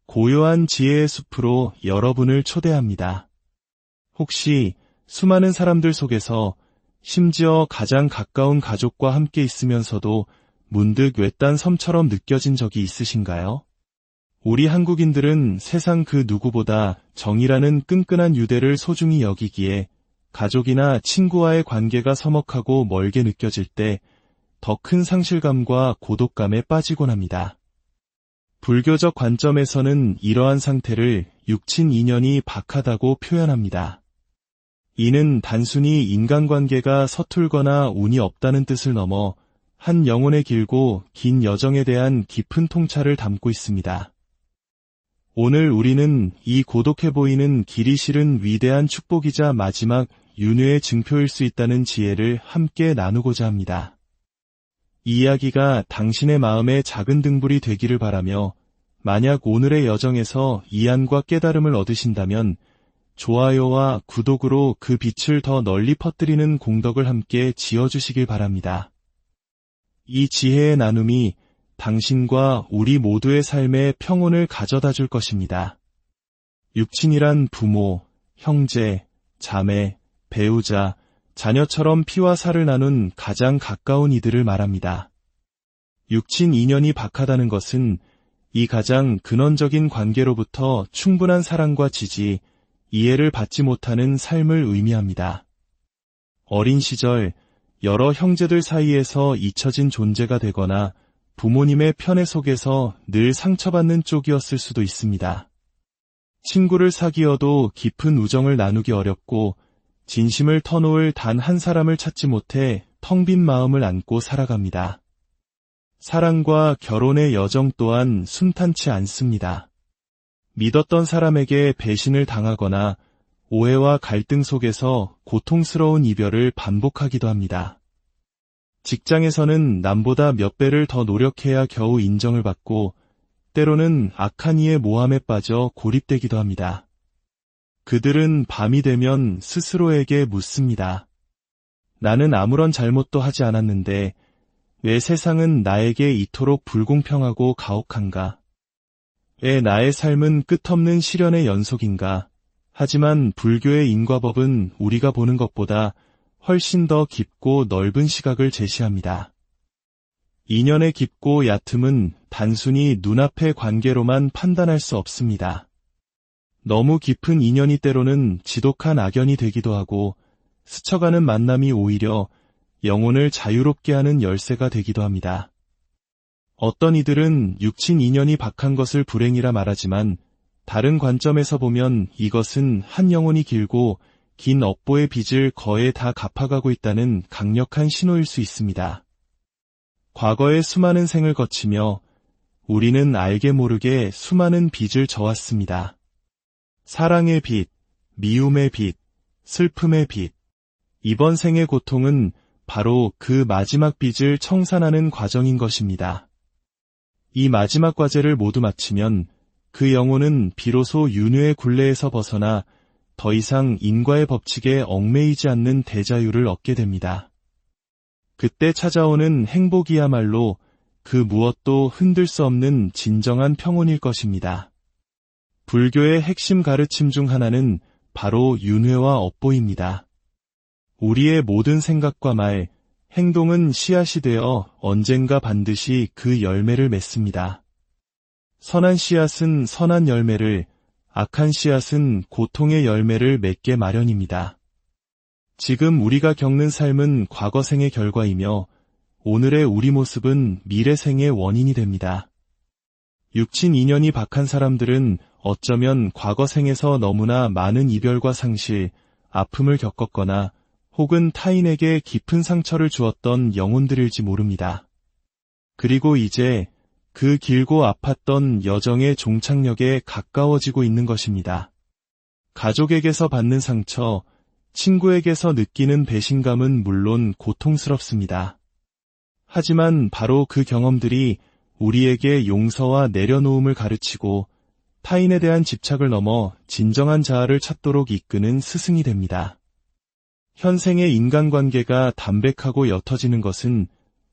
고요한 지혜의 숲으로 여러분을 초대합니다. 혹시 수많은 사람들 속에서 심지어 가장 가까운 가족과 함께 있으면서도 문득 외딴 섬처럼 느껴진 적이 있으신가요? 우리 한국인들은 세상 그 누구보다 정이라는 끈끈한 유대를 소중히 여기기에 가족이나 친구와의 관계가 서먹하고 멀게 느껴질 때 더 큰 상실감과 고독감에 빠지곤 합니다. 불교적 관점에서는 이러한 상태를 육친 인연이 박하다고 표현합니다. 이는 단순히 인간관계가 서툴거나 운이 없다는 뜻을 넘어 한 영혼의 길고 긴 여정에 대한 깊은 통찰을 담고 있습니다. 오늘 우리는 이 고독해 보이는 길이 실은 위대한 축복이자 마지막 윤회의 증표일 수 있다는 지혜를 함께 나누고자 합니다. 이 이야기가 당신의 마음의 작은 등불이 되기를 바라며 만약 오늘의 여정에서 이안과 깨달음을 얻으신다면 좋아요와 구독으로 그 빛을 더 널리 퍼뜨리는 공덕을 함께 지어주시길 바랍니다. 이 지혜의 나눔이 당신과 우리 모두의 삶에 평온을 가져다 줄 것입니다. 육친이란 부모, 형제, 자매, 배우자, 자녀처럼 피와 살을 나눈 가장 가까운 이들을 말합니다. 육친 인연이 박하다는 것은 이 가장 근원적인 관계로부터 충분한 사랑과 지지, 이해를 받지 못하는 삶을 의미합니다. 어린 시절 여러 형제들 사이에서 잊혀진 존재가 되거나 부모님의 편애 속에서 늘 상처받는 쪽이었을 수도 있습니다. 친구를 사귀어도 깊은 우정을 나누기 어렵고 진심을 터놓을 단 한 사람을 찾지 못해 텅 빈 마음을 안고 살아갑니다. 사랑과 결혼의 여정 또한 순탄치 않습니다. 믿었던 사람에게 배신을 당하거나 오해와 갈등 속에서 고통스러운 이별을 반복하기도 합니다. 직장에서는 남보다 몇 배를 더 노력해야 겨우 인정을 받고 때로는 악한 이의 모함에 빠져 고립되기도 합니다. 그들은 밤이 되면 스스로에게 묻습니다. 나는 아무런 잘못도 하지 않았는데 왜 세상은 나에게 이토록 불공평하고 가혹한가? 왜 나의 삶은 끝없는 시련의 연속인가? 하지만 불교의 인과법은 우리가 보는 것보다 훨씬 더 깊고 넓은 시각을 제시합니다. 인연의 깊고 얕음은 단순히 눈앞의 관계로만 판단할 수 없습니다. 너무 깊은 인연이 때로는 지독한 악연이 되기도 하고 스쳐가는 만남이 오히려 영혼을 자유롭게 하는 열쇠가 되기도 합니다. 어떤 이들은 육친 인연이 박한 것을 불행이라 말하지만 다른 관점에서 보면 이것은 한 영혼이 길고 긴 업보의 빚을 거의 다 갚아가고 있다는 강력한 신호일 수 있습니다. 과거의 수많은 생을 거치며 우리는 알게 모르게 수많은 빚을 져왔습니다. 사랑의 빚, 미움의 빚, 슬픔의 빚. 이번 생의 고통은 바로 그 마지막 빚을 청산하는 과정인 것입니다. 이 마지막 과제를 모두 마치면 그 영혼은 비로소 윤회의 굴레에서 벗어나 더 이상 인과의 법칙에 얽매이지 않는 대자유를 얻게 됩니다. 그때 찾아오는 행복이야말로 그 무엇도 흔들 수 없는 진정한 평온일 것입니다. 불교의 핵심 가르침 중 하나는 바로 윤회와 업보입니다. 우리의 모든 생각과 말, 행동은 씨앗이 되어 언젠가 반드시 그 열매를 맺습니다. 선한 씨앗은 선한 열매를, 악한 씨앗은 고통의 열매를 맺게 마련입니다. 지금 우리가 겪는 삶은 과거 생의 결과이며 오늘의 우리 모습은 미래 생의 원인이 됩니다. 육친 인연이 박한 사람들은 어쩌면 과거 생에서 너무나 많은 이별과 상실, 아픔을 겪었거나 혹은 타인에게 깊은 상처를 주었던 영혼들일지 모릅니다. 그리고 이제 그 길고 아팠던 여정의 종착역에 가까워지고 있는 것입니다. 가족에게서 받는 상처, 친구에게서 느끼는 배신감은 물론 고통스럽습니다. 하지만 바로 그 경험들이 우리에게 용서와 내려놓음을 가르치고 타인에 대한 집착을 넘어 진정한 자아를 찾도록 이끄는 스승이 됩니다. 현생의 인간관계가 담백하고 옅어지는 것은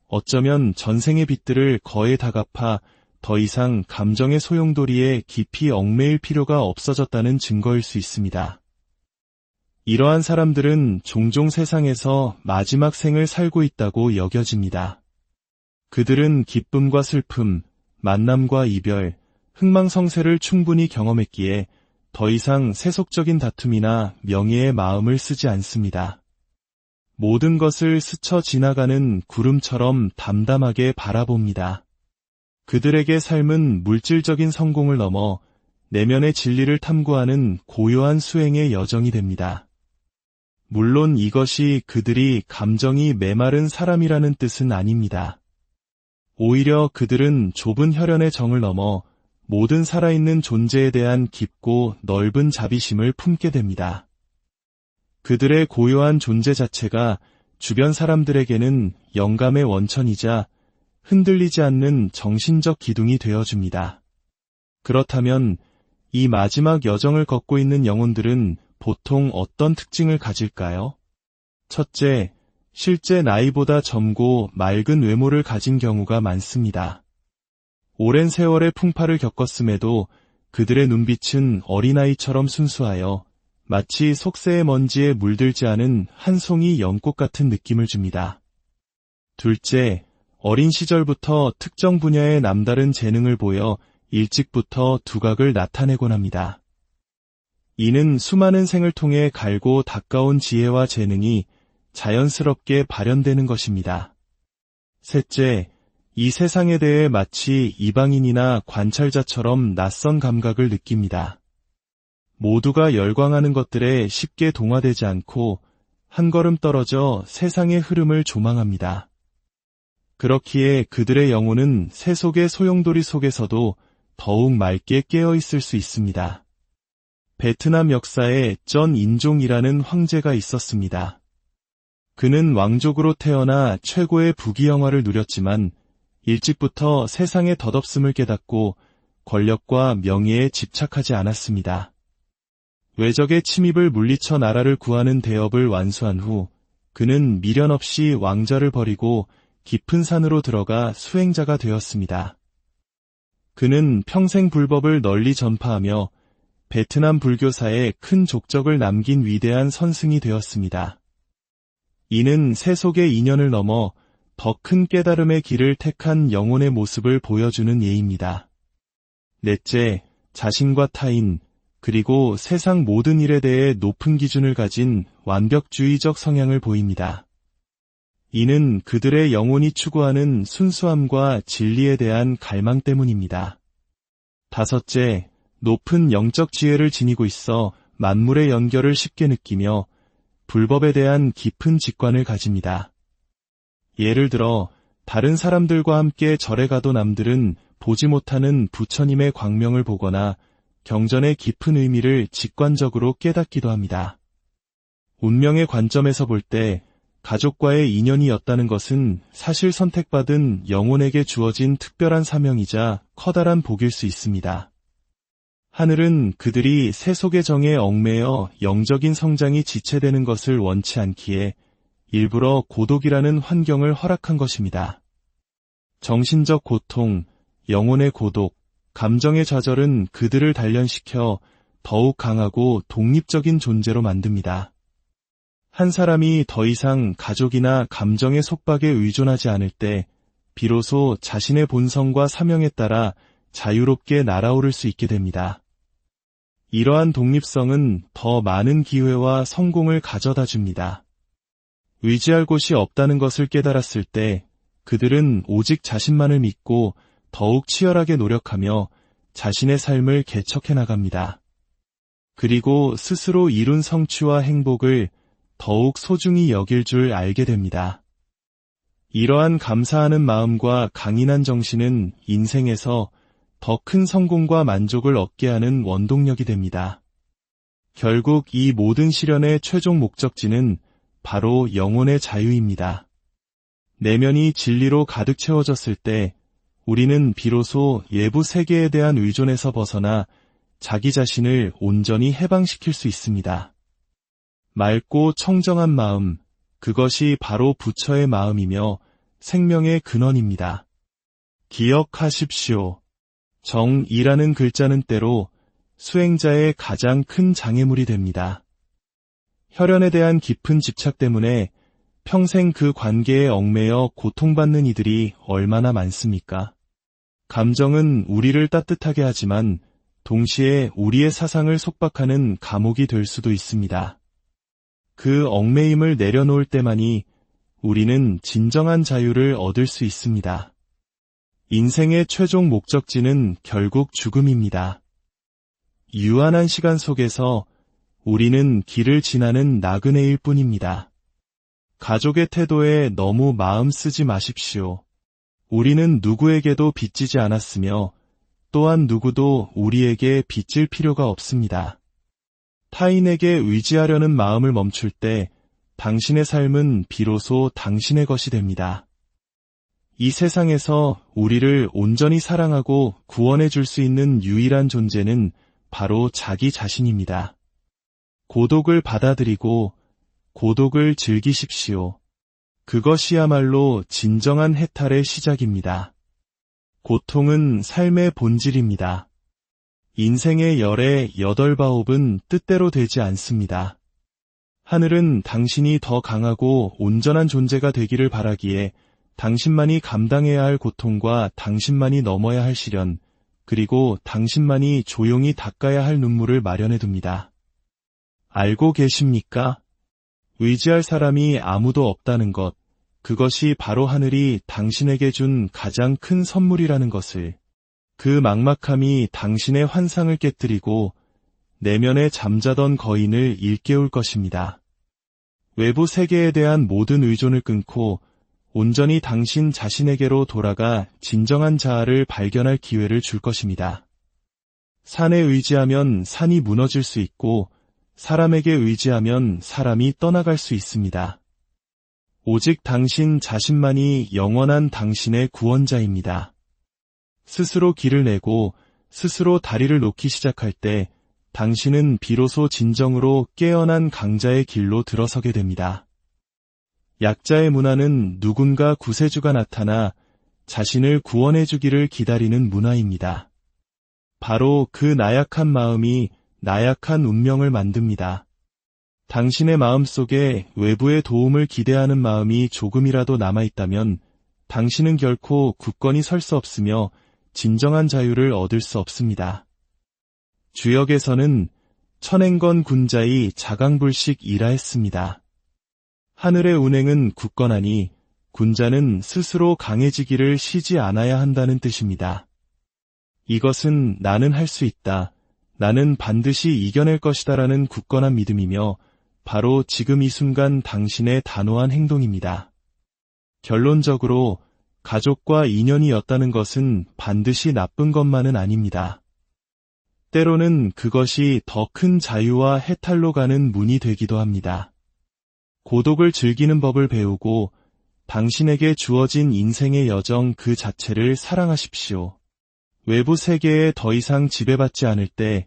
어쩌면 전생의 빚들을 거의 다 갚아 더 이상 감정의 소용돌이에 깊이 얽매일 필요가 없어졌다는 증거일 수 있습니다. 이러한 사람들은 종종 세상에서 마지막 생을 살고 있다고 여겨집니다. 그들은 기쁨과 슬픔, 만남과 이별, 흥망성쇠를 충분히 경험했기에 더 이상 세속적인 다툼이나 명예의 마음을 쓰지 않습니다. 모든 것을 스쳐 지나가는 구름처럼 담담하게 바라봅니다. 그들에게 삶은 물질적인 성공을 넘어 내면의 진리를 탐구하는 고요한 수행의 여정이 됩니다. 물론 이것이 그들이 감정이 메마른 사람이라는 뜻은 아닙니다. 오히려 그들은 좁은 혈연의 정을 넘어 모든 살아있는 존재에 대한 깊고 넓은 자비심을 품게 됩니다. 그들의 고요한 존재 자체가 주변 사람들에게는 영감의 원천이자 흔들리지 않는 정신적 기둥이 되어줍니다. 그렇다면 이 마지막 여정을 걷고 있는 영혼들은 보통 어떤 특징을 가질까요? 첫째, 실제 나이보다 젊고 맑은 외모를 가진 경우가 많습니다. 오랜 세월의 풍파를 겪었음에도 그들의 눈빛은 어린아이처럼 순수하여 마치 속세의 먼지에 물들지 않은 한 송이 연꽃 같은 느낌을 줍니다. 둘째, 어린 시절부터 특정 분야의 남다른 재능을 보여 일찍부터 두각을 나타내곤 합니다. 이는 수많은 생을 통해 갈고 닦아온 지혜와 재능이 자연스럽게 발현되는 것입니다. 셋째, 이 세상에 대해 마치 이방인이나 관찰자처럼 낯선 감각을 느낍니다. 모두가 열광하는 것들에 쉽게 동화되지 않고 한 걸음 떨어져 세상의 흐름을 조망합니다. 그렇기에 그들의 영혼은 세속의 소용돌이 속에서도 더욱 맑게 깨어있을 수 있습니다. 베트남 역사에 전 인종이라는 황제가 있었습니다. 그는 왕족으로 태어나 최고의 부귀영화를 누렸지만 일찍부터 세상의 덧없음을 깨닫고 권력과 명예에 집착하지 않았습니다. 외적의 침입을 물리쳐 나라를 구하는 대업을 완수한 후 그는 미련 없이 왕좌를 버리고 깊은 산으로 들어가 수행자가 되었습니다. 그는 평생 불법을 널리 전파하며 베트남 불교사에 큰 족적을 남긴 위대한 선승이 되었습니다. 이는 세속의 인연을 넘어 더 큰 깨달음의 길을 택한 영혼의 모습을 보여주는 예입니다. 넷째, 자신과 타인, 그리고 세상 모든 일에 대해 높은 기준을 가진 완벽주의적 성향을 보입니다. 이는 그들의 영혼이 추구하는 순수함과 진리에 대한 갈망 때문입니다. 다섯째, 높은 영적 지혜를 지니고 있어 만물의 연결을 쉽게 느끼며 불법에 대한 깊은 직관을 가집니다. 예를 들어 다른 사람들과 함께 절에 가도 남들은 보지 못하는 부처님의 광명을 보거나 경전의 깊은 의미를 직관적으로 깨닫기도 합니다. 운명의 관점에서 볼 때 가족과의 인연이었다는 것은 사실 선택받은 영혼에게 주어진 특별한 사명이자 커다란 복일 수 있습니다. 하늘은 그들이 세속의 정에 얽매여 영적인 성장이 지체되는 것을 원치 않기에 일부러 고독이라는 환경을 허락한 것입니다. 정신적 고통, 영혼의 고독, 감정의 좌절은 그들을 단련시켜 더욱 강하고 독립적인 존재로 만듭니다. 한 사람이 더 이상 가족이나 감정의 속박에 의존하지 않을 때 비로소 자신의 본성과 사명에 따라 자유롭게 날아오를 수 있게 됩니다. 이러한 독립성은 더 많은 기회와 성공을 가져다 줍니다. 의지할 곳이 없다는 것을 깨달았을 때 그들은 오직 자신만을 믿고 더욱 치열하게 노력하며 자신의 삶을 개척해 나갑니다. 그리고 스스로 이룬 성취와 행복을 더욱 소중히 여길 줄 알게 됩니다. 이러한 감사하는 마음과 강인한 정신은 인생에서 더 큰 성공과 만족을 얻게 하는 원동력이 됩니다. 결국 이 모든 시련의 최종 목적지는 바로 영혼의 자유입니다. 내면이 진리로 가득 채워졌을 때 우리는 비로소 예부 세계에 대한 의존에서 벗어나 자기 자신을 온전히 해방시킬 수 있습니다. 맑고 청정한 마음, 그것이 바로 부처의 마음이며 생명의 근원입니다. 기억하십시오. 정이라는 글자는 때로 수행자의 가장 큰 장애물이 됩니다. 혈연에 대한 깊은 집착 때문에 평생 그 관계에 얽매여 고통받는 이들이 얼마나 많습니까? 감정은 우리를 따뜻하게 하지만 동시에 우리의 사상을 속박하는 감옥이 될 수도 있습니다. 그 얽매임을 내려놓을 때만이 우리는 진정한 자유를 얻을 수 있습니다. 인생의 최종 목적지는 결국 죽음입니다. 유한한 시간 속에서 우리는 길을 지나는 나그네일 뿐입니다. 가족의 태도에 너무 마음 쓰지 마십시오. 우리는 누구에게도 빚지지 않았으며 또한 누구도 우리에게 빚질 필요가 없습니다. 타인에게 의지하려는 마음을 멈출 때 당신의 삶은 비로소 당신의 것이 됩니다. 이 세상에서 우리를 온전히 사랑하고 구원해 줄 수 있는 유일한 존재는 바로 자기 자신입니다. 고독을 받아들이고 고독을 즐기십시오. 그것이야말로 진정한 해탈의 시작입니다. 고통은 삶의 본질입니다. 인생의 열의 8바옵은 뜻대로 되지 않습니다. 하늘은 당신이 더 강하고 온전한 존재가 되기를 바라기에 당신만이 감당해야 할 고통과 당신만이 넘어야 할 시련, 그리고 당신만이 조용히 닦아야 할 눈물을 마련해둡니다. 알고 계십니까? 의지할 사람이 아무도 없다는 것, 그것이 바로 하늘이 당신에게 준 가장 큰 선물이라는 것을. 그 막막함이 당신의 환상을 깨뜨리고 내면에 잠자던 거인을 일깨울 것입니다. 외부 세계에 대한 모든 의존을 끊고 온전히 당신 자신에게로 돌아가 진정한 자아를 발견할 기회를 줄 것입니다. 산에 의지하면 산이 무너질 수 있고 사람에게 의지하면 사람이 떠나갈 수 있습니다. 오직 당신 자신만이 영원한 당신의 구원자입니다. 스스로 길을 내고 스스로 다리를 놓기 시작할 때 당신은 비로소 진정으로 깨어난 강자의 길로 들어서게 됩니다. 약자의 문화는 누군가 구세주가 나타나 자신을 구원해주기를 기다리는 문화입니다. 바로 그 나약한 마음이 나약한 운명을 만듭니다. 당신의 마음속에 외부의 도움을 기대하는 마음이 조금이라도 남아있다면 당신은 결코 굳건히 설 수 없으며 진정한 자유를 얻을 수 없습니다. 주역에서는 천행건 군자의 자강불식이라 했습니다. 하늘의 운행은 굳건하니 군자는 스스로 강해지기를 쉬지 않아야 한다는 뜻입니다. 이것은 나는 할 수 있다, 나는 반드시 이겨낼 것이다라는 굳건한 믿음이며 바로 지금 이 순간 당신의 단호한 행동입니다. 결론적으로 가족과 인연이었다는 것은 반드시 나쁜 것만은 아닙니다. 때로는 그것이 더 큰 자유와 해탈로 가는 문이 되기도 합니다. 고독을 즐기는 법을 배우고 당신에게 주어진 인생의 여정 그 자체를 사랑하십시오. 외부 세계에 더 이상 지배받지 않을 때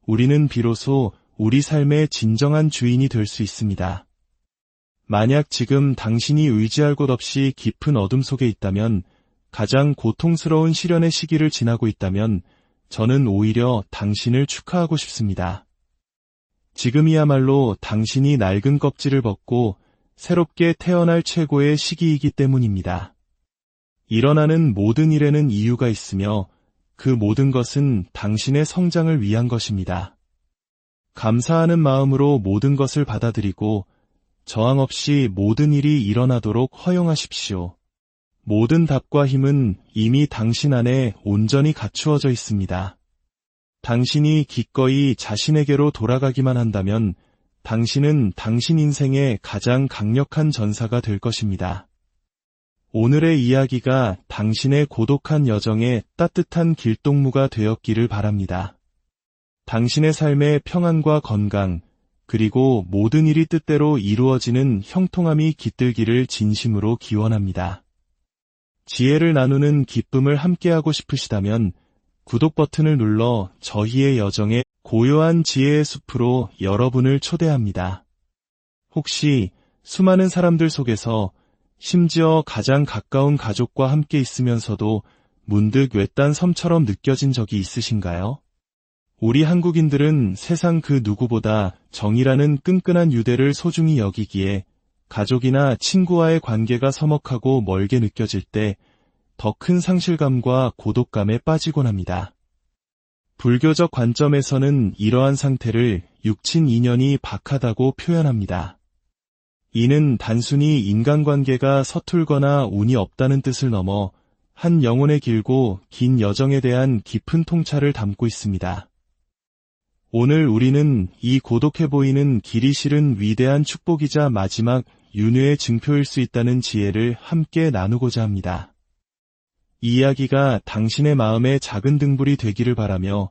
우리는 비로소 우리 삶의 진정한 주인이 될 수 있습니다. 만약 지금 당신이 의지할 곳 없이 깊은 어둠 속에 있다면, 가장 고통스러운 시련의 시기를 지나고 있다면 저는 오히려 당신을 축하하고 싶습니다. 지금이야말로 당신이 낡은 껍질을 벗고 새롭게 태어날 최고의 시기이기 때문입니다. 일어나는 모든 일에는 이유가 있으며 그 모든 것은 당신의 성장을 위한 것입니다. 감사하는 마음으로 모든 것을 받아들이고 저항 없이 모든 일이 일어나도록 허용하십시오. 모든 답과 힘은 이미 당신 안에 온전히 갖추어져 있습니다. 당신이 기꺼이 자신에게로 돌아가기만 한다면 당신은 당신 인생의 가장 강력한 전사가 될 것입니다. 오늘의 이야기가 당신의 고독한 여정에 따뜻한 길동무가 되었기를 바랍니다. 당신의 삶의 평안과 건강, 그리고 모든 일이 뜻대로 이루어지는 형통함이 깃들기를 진심으로 기원합니다. 지혜를 나누는 기쁨을 함께하고 싶으시다면 구독 버튼을 눌러 저희의 여정에 고요한 지혜의 숲으로 여러분을 초대합니다. 혹시 수많은 사람들 속에서 심지어 가장 가까운 가족과 함께 있으면서도 문득 외딴 섬처럼 느껴진 적이 있으신가요? 우리 한국인들은 세상 그 누구보다 정이라는 끈끈한 유대를 소중히 여기기에 가족이나 친구와의 관계가 서먹하고 멀게 느껴질 때 더 큰 상실감과 고독감에 빠지곤 합니다. 불교적 관점에서는 이러한 상태를 육친 인연이 박하다고 표현합니다. 이는 단순히 인간관계가 서툴거나 운이 없다는 뜻을 넘어 한 영혼의 길고 긴 여정에 대한 깊은 통찰을 담고 있습니다. 오늘 우리는 이 고독해 보이는 길이 실은 위대한 축복이자 마지막 윤회의 증표일 수 있다는 지혜를 함께 나누고자 합니다. 이 이야기가 당신의 마음에 작은 등불이 되기를 바라며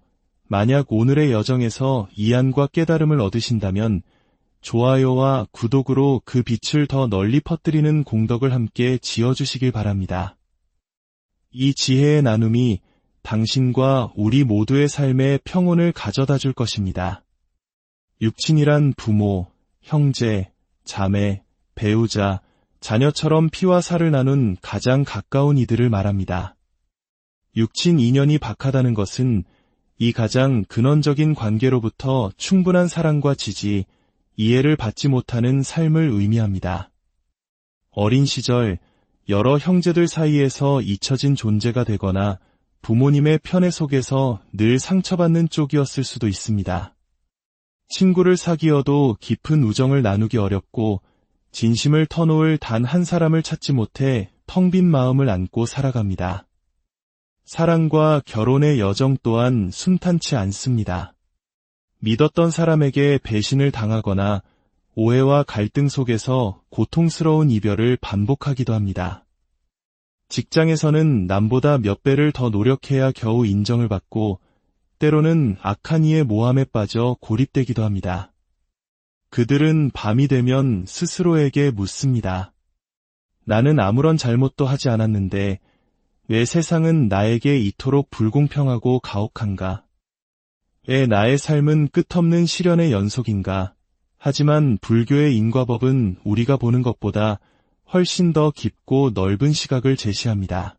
만약 오늘의 여정에서 이안과 깨달음을 얻으신다면 좋아요와 구독으로 그 빛을 더 널리 퍼뜨리는 공덕을 함께 지어주시길 바랍니다. 이 지혜의 나눔이 당신과 우리 모두의 삶에 평온을 가져다 줄 것입니다. 육친이란 부모, 형제, 자매, 배우자, 자녀처럼 피와 살을 나눈 가장 가까운 이들을 말합니다. 육친 인연이 박하다는 것은 이 가장 근원적인 관계로부터 충분한 사랑과 지지, 이해를 받지 못하는 삶을 의미합니다. 어린 시절 여러 형제들 사이에서 잊혀진 존재가 되거나 부모님의 편애 속에서 늘 상처받는 쪽이었을 수도 있습니다. 친구를 사귀어도 깊은 우정을 나누기 어렵고 진심을 터놓을 단 한 사람을 찾지 못해 텅 빈 마음을 안고 살아갑니다. 사랑과 결혼의 여정 또한 순탄치 않습니다. 믿었던 사람에게 배신을 당하거나 오해와 갈등 속에서 고통스러운 이별을 반복하기도 합니다. 직장에서는 남보다 몇 배를 더 노력해야 겨우 인정을 받고 때로는 악한 이의 모함에 빠져 고립되기도 합니다. 그들은 밤이 되면 스스로에게 묻습니다. 나는 아무런 잘못도 하지 않았는데 왜 세상은 나에게 이토록 불공평하고 가혹한가? 왜 나의 삶은 끝없는 시련의 연속인가? 하지만 불교의 인과법은 우리가 보는 것보다 훨씬 더 깊고 넓은 시각을 제시합니다.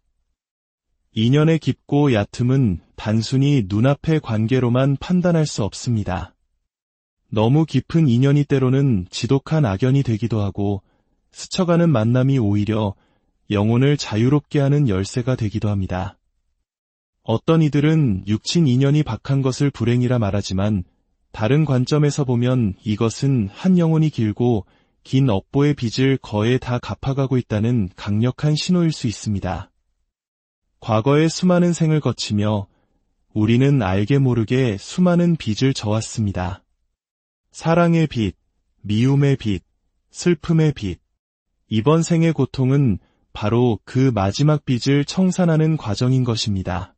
인연의 깊고 얕음은 단순히 눈앞의 관계로만 판단할 수 없습니다. 너무 깊은 인연이 때로는 지독한 악연이 되기도 하고 스쳐가는 만남이 오히려 영혼을 자유롭게 하는 열쇠가 되기도 합니다. 어떤 이들은 육친 인연이 박한 것을 불행이라 말하지만 다른 관점에서 보면 이것은 한 영혼이 길고 긴 업보의 빚을 거의 다 갚아가고 있다는 강력한 신호일 수 있습니다. 과거의 수많은 생을 거치며 우리는 알게 모르게 수많은 빚을 져왔습니다. 사랑의 빚, 미움의 빚, 슬픔의 빚. 이번 생의 고통은 바로 그 마지막 빚을 청산하는 과정인 것입니다.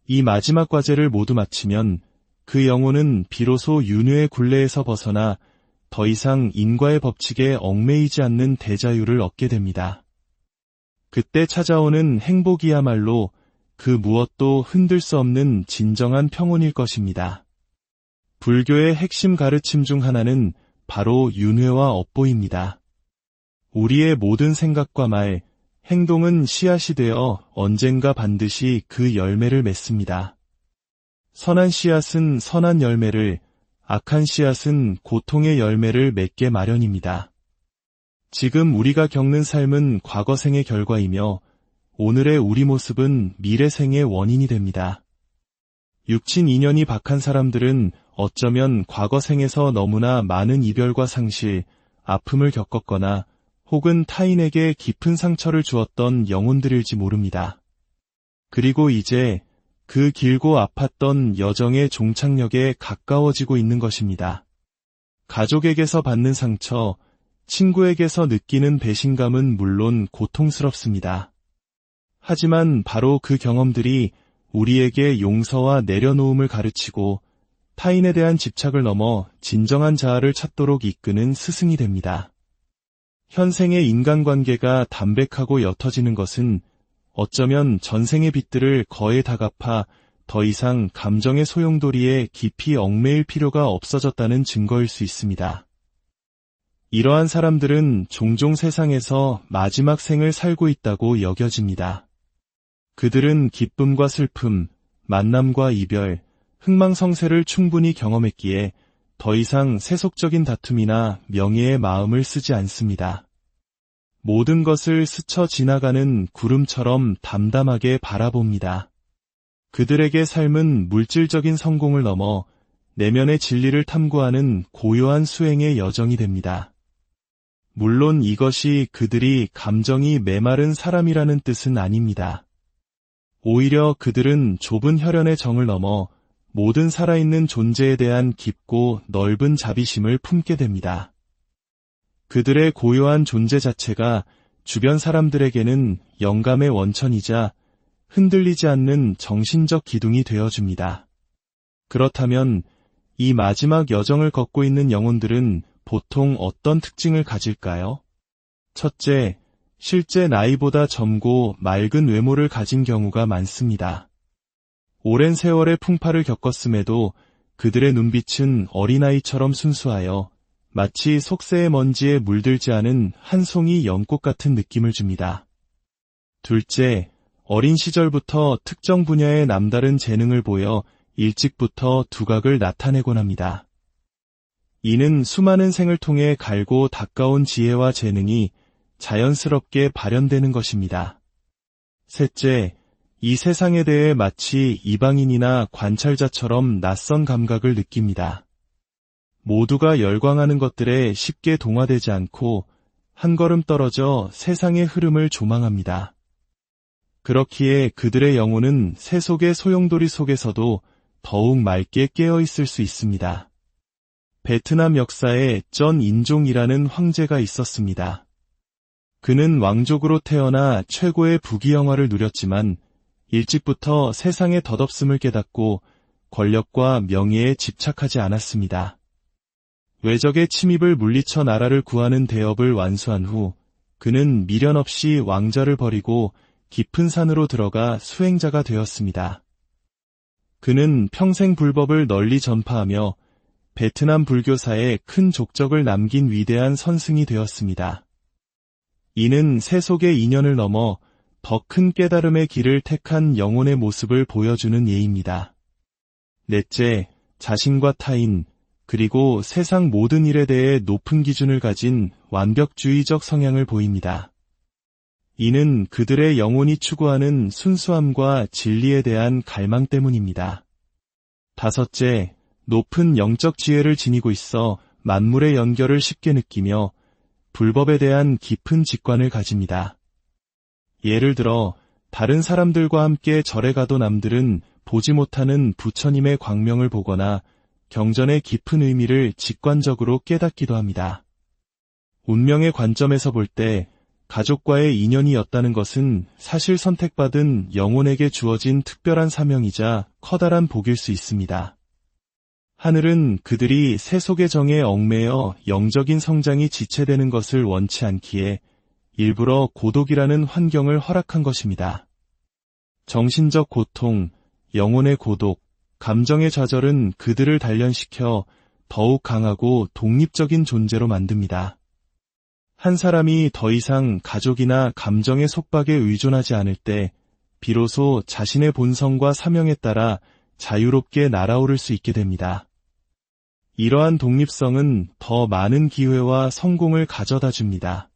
이 마지막 과제를 모두 마치면 그 영혼은 비로소 윤회의 굴레에서 벗어나 더 이상 인과의 법칙에 얽매이지 않는 대자유를 얻게 됩니다. 그때 찾아오는 행복이야말로 그 무엇도 흔들 수 없는 진정한 평온일 것입니다. 불교의 핵심 가르침 중 하나는 바로 윤회와 업보입니다. 우리의 모든 생각과 말, 행동은 씨앗이 되어 언젠가 반드시 그 열매를 맺습니다. 선한 씨앗은 선한 열매를, 악한 씨앗은 고통의 열매를 맺게 마련입니다. 지금 우리가 겪는 삶은 과거 생의 결과이며 오늘의 우리 모습은 미래 생의 원인이 됩니다. 육친 인연이 박한 사람들은 어쩌면 과거 생에서 너무나 많은 이별과 상실, 아픔을 겪었거나 혹은 타인에게 깊은 상처를 주었던 영혼들일지 모릅니다. 그리고 이제 그 길고 아팠던 여정의 종착역에 가까워지고 있는 것입니다. 가족에게서 받는 상처, 친구에게서 느끼는 배신감은 물론 고통스럽습니다. 하지만 바로 그 경험들이 우리에게 용서와 내려놓음을 가르치고 타인에 대한 집착을 넘어 진정한 자아를 찾도록 이끄는 스승이 됩니다. 현생의 인간관계가 담백하고 옅어지는 것은 어쩌면 전생의 빚들을 거의 다 갚아 더 이상 감정의 소용돌이에 깊이 얽매일 필요가 없어졌다는 증거일 수 있습니다. 이러한 사람들은 종종 세상에서 마지막 생을 살고 있다고 여겨집니다. 그들은 기쁨과 슬픔, 만남과 이별, 흥망성쇠를 충분히 경험했기에 더 이상 세속적인 다툼이나 명예의 마음을 쓰지 않습니다. 모든 것을 스쳐 지나가는 구름처럼 담담하게 바라봅니다. 그들에게 삶은 물질적인 성공을 넘어 내면의 진리를 탐구하는 고요한 수행의 여정이 됩니다. 물론 이것이 그들이 감정이 메마른 사람이라는 뜻은 아닙니다. 오히려 그들은 좁은 혈연의 정을 넘어 모든 살아있는 존재에 대한 깊고 넓은 자비심을 품게 됩니다. 그들의 고요한 존재 자체가 주변 사람들에게는 영감의 원천이자 흔들리지 않는 정신적 기둥이 되어줍니다. 그렇다면 이 마지막 여정을 걷고 있는 영혼들은 보통 어떤 특징을 가질까요? 첫째, 실제 나이보다 젊고 맑은 외모를 가진 경우가 많습니다. 오랜 세월의 풍파를 겪었음에도 그들의 눈빛은 어린아이처럼 순수하여 마치 속세의 먼지에 물들지 않은 한 송이 연꽃 같은 느낌을 줍니다. 둘째, 어린 시절부터 특정 분야의 남다른 재능을 보여 일찍부터 두각을 나타내곤 합니다. 이는 수많은 생을 통해 갈고 닦아온 지혜와 재능이 자연스럽게 발현되는 것입니다. 셋째, 이 세상에 대해 마치 이방인이나 관찰자처럼 낯선 감각을 느낍니다. 모두가 열광하는 것들에 쉽게 동화되지 않고 한 걸음 떨어져 세상의 흐름을 조망합니다. 그렇기에 그들의 영혼은 세속의 소용돌이 속에서도 더욱 맑게 깨어있을 수 있습니다. 베트남 역사에 전 인종이라는 황제가 있었습니다. 그는 왕족으로 태어나 최고의 부귀영화를 누렸지만 일찍부터 세상의 덧없음을 깨닫고 권력과 명예에 집착하지 않았습니다. 외적의 침입을 물리쳐 나라를 구하는 대업을 완수한 후 그는 미련 없이 왕좌를 버리고 깊은 산으로 들어가 수행자가 되었습니다. 그는 평생 불법을 널리 전파하며 베트남 불교사에 큰 족적을 남긴 위대한 선승이 되었습니다. 이는 세속의 인연을 넘어 더 큰 깨달음의 길을 택한 영혼의 모습을 보여주는 예입니다. 넷째, 자신과 타인, 그리고 세상 모든 일에 대해 높은 기준을 가진 완벽주의적 성향을 보입니다. 이는 그들의 영혼이 추구하는 순수함과 진리에 대한 갈망 때문입니다. 다섯째, 높은 영적 지혜를 지니고 있어 만물의 연결을 쉽게 느끼며 불법에 대한 깊은 직관을 가집니다. 예를 들어 다른 사람들과 함께 절에 가도 남들은 보지 못하는 부처님의 광명을 보거나 경전의 깊은 의미를 직관적으로 깨닫기도 합니다. 운명의 관점에서 볼 때 가족과의 인연이었다는 것은 사실 선택받은 영혼에게 주어진 특별한 사명이자 커다란 복일 수 있습니다. 하늘은 그들이 세속의 정에 얽매여 영적인 성장이 지체되는 것을 원치 않기에 일부러 고독이라는 환경을 허락한 것입니다. 정신적 고통, 영혼의 고독, 감정의 좌절은 그들을 단련시켜 더욱 강하고 독립적인 존재로 만듭니다. 한 사람이 더 이상 가족이나 감정의 속박에 의존하지 않을 때 비로소 자신의 본성과 사명에 따라 자유롭게 날아오를 수 있게 됩니다. 이러한 독립성은 더 많은 기회와 성공을 가져다 줍니다.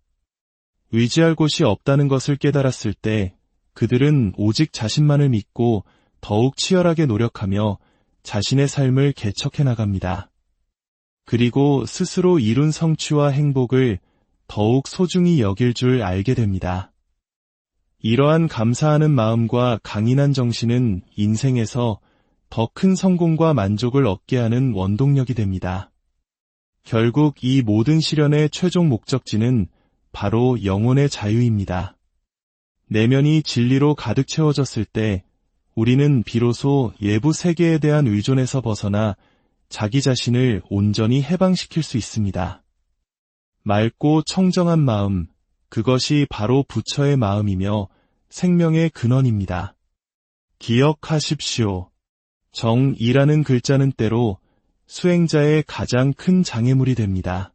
의지할 곳이 없다는 것을 깨달았을 때 그들은 오직 자신만을 믿고 더욱 치열하게 노력하며 자신의 삶을 개척해 나갑니다. 그리고 스스로 이룬 성취와 행복을 더욱 소중히 여길 줄 알게 됩니다. 이러한 감사하는 마음과 강인한 정신은 인생에서 더 큰 성공과 만족을 얻게 하는 원동력이 됩니다. 결국 이 모든 시련의 최종 목적지는 바로 영혼의 자유입니다. 내면이 진리로 가득 채워졌을 때 우리는 비로소 외부 세계에 대한 의존에서 벗어나 자기 자신을 온전히 해방시킬 수 있습니다. 맑고 청정한 마음, 그것이 바로 부처의 마음이며 생명의 근원입니다. 기억하십시오. 정이라는 글자는 때로 수행자의 가장 큰 장애물이 됩니다.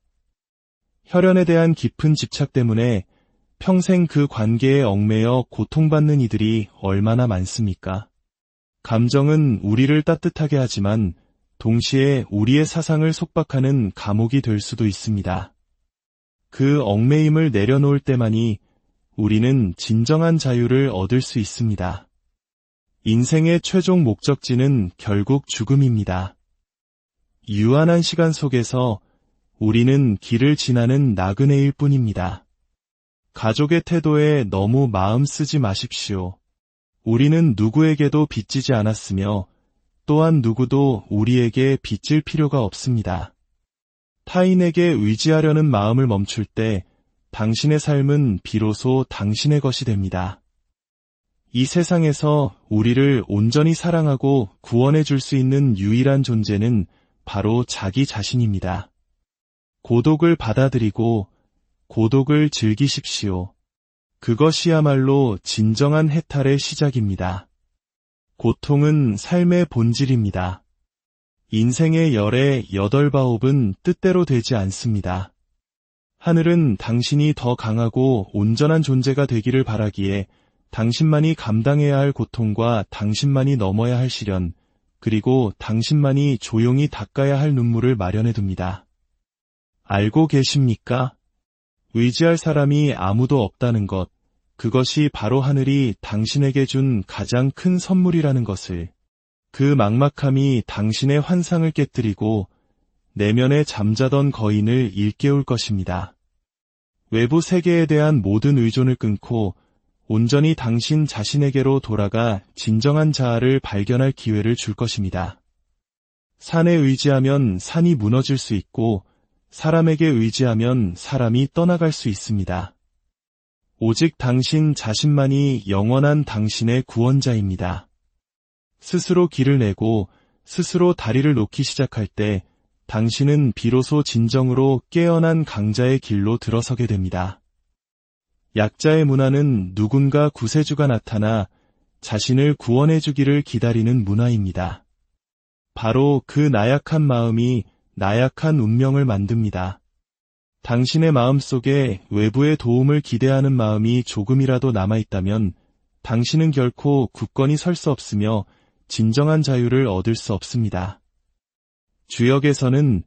혈연에 대한 깊은 집착 때문에 평생 그 관계에 얽매여 고통받는 이들이 얼마나 많습니까? 감정은 우리를 따뜻하게 하지만 동시에 우리의 사상을 속박하는 감옥이 될 수도 있습니다. 그 얽매임을 내려놓을 때만이 우리는 진정한 자유를 얻을 수 있습니다. 인생의 최종 목적지는 결국 죽음입니다. 유한한 시간 속에서 우리는 길을 지나는 나그네일 뿐입니다. 가족의 태도에 너무 마음 쓰지 마십시오. 우리는 누구에게도 빚지지 않았으며 또한 누구도 우리에게 빚질 필요가 없습니다. 타인에게 의지하려는 마음을 멈출 때 당신의 삶은 비로소 당신의 것이 됩니다. 이 세상에서 우리를 온전히 사랑하고 구원해 줄 수 있는 유일한 존재는 바로 자기 자신입니다. 고독을 받아들이고 고독을 즐기십시오. 그것이야말로 진정한 해탈의 시작입니다. 고통은 삶의 본질입니다. 인생의 열의 8바옵은 뜻대로 되지 않습니다. 하늘은 당신이 더 강하고 온전한 존재가 되기를 바라기에 당신만이 감당해야 할 고통과 당신만이 넘어야 할 시련, 그리고 당신만이 조용히 닦아야 할 눈물을 마련해둡니다. 알고 계십니까? 의지할 사람이 아무도 없다는 것, 그것이 바로 하늘이 당신에게 준 가장 큰 선물이라는 것을. 그 막막함이 당신의 환상을 깨뜨리고 내면에 잠자던 거인을 일깨울 것입니다. 외부 세계에 대한 모든 의존을 끊고 온전히 당신 자신에게로 돌아가 진정한 자아를 발견할 기회를 줄 것입니다. 산에 의지하면 산이 무너질 수 있고 사람에게 의지하면 사람이 떠나갈 수 있습니다. 오직 당신 자신만이 영원한 당신의 구원자입니다. 스스로 길을 내고 스스로 다리를 놓기 시작할 때 당신은 비로소 진정으로 깨어난 강자의 길로 들어서게 됩니다. 약자의 문화는 누군가 구세주가 나타나 자신을 구원해주기를 기다리는 문화입니다. 바로 그 나약한 마음이 나약한 운명을 만듭니다. 당신의 마음속에 외부의 도움을 기대하는 마음이 조금이라도 남아있다면 당신은 결코 굳건히 설 수 없으며 진정한 자유를 얻을 수 없습니다. 주역에서는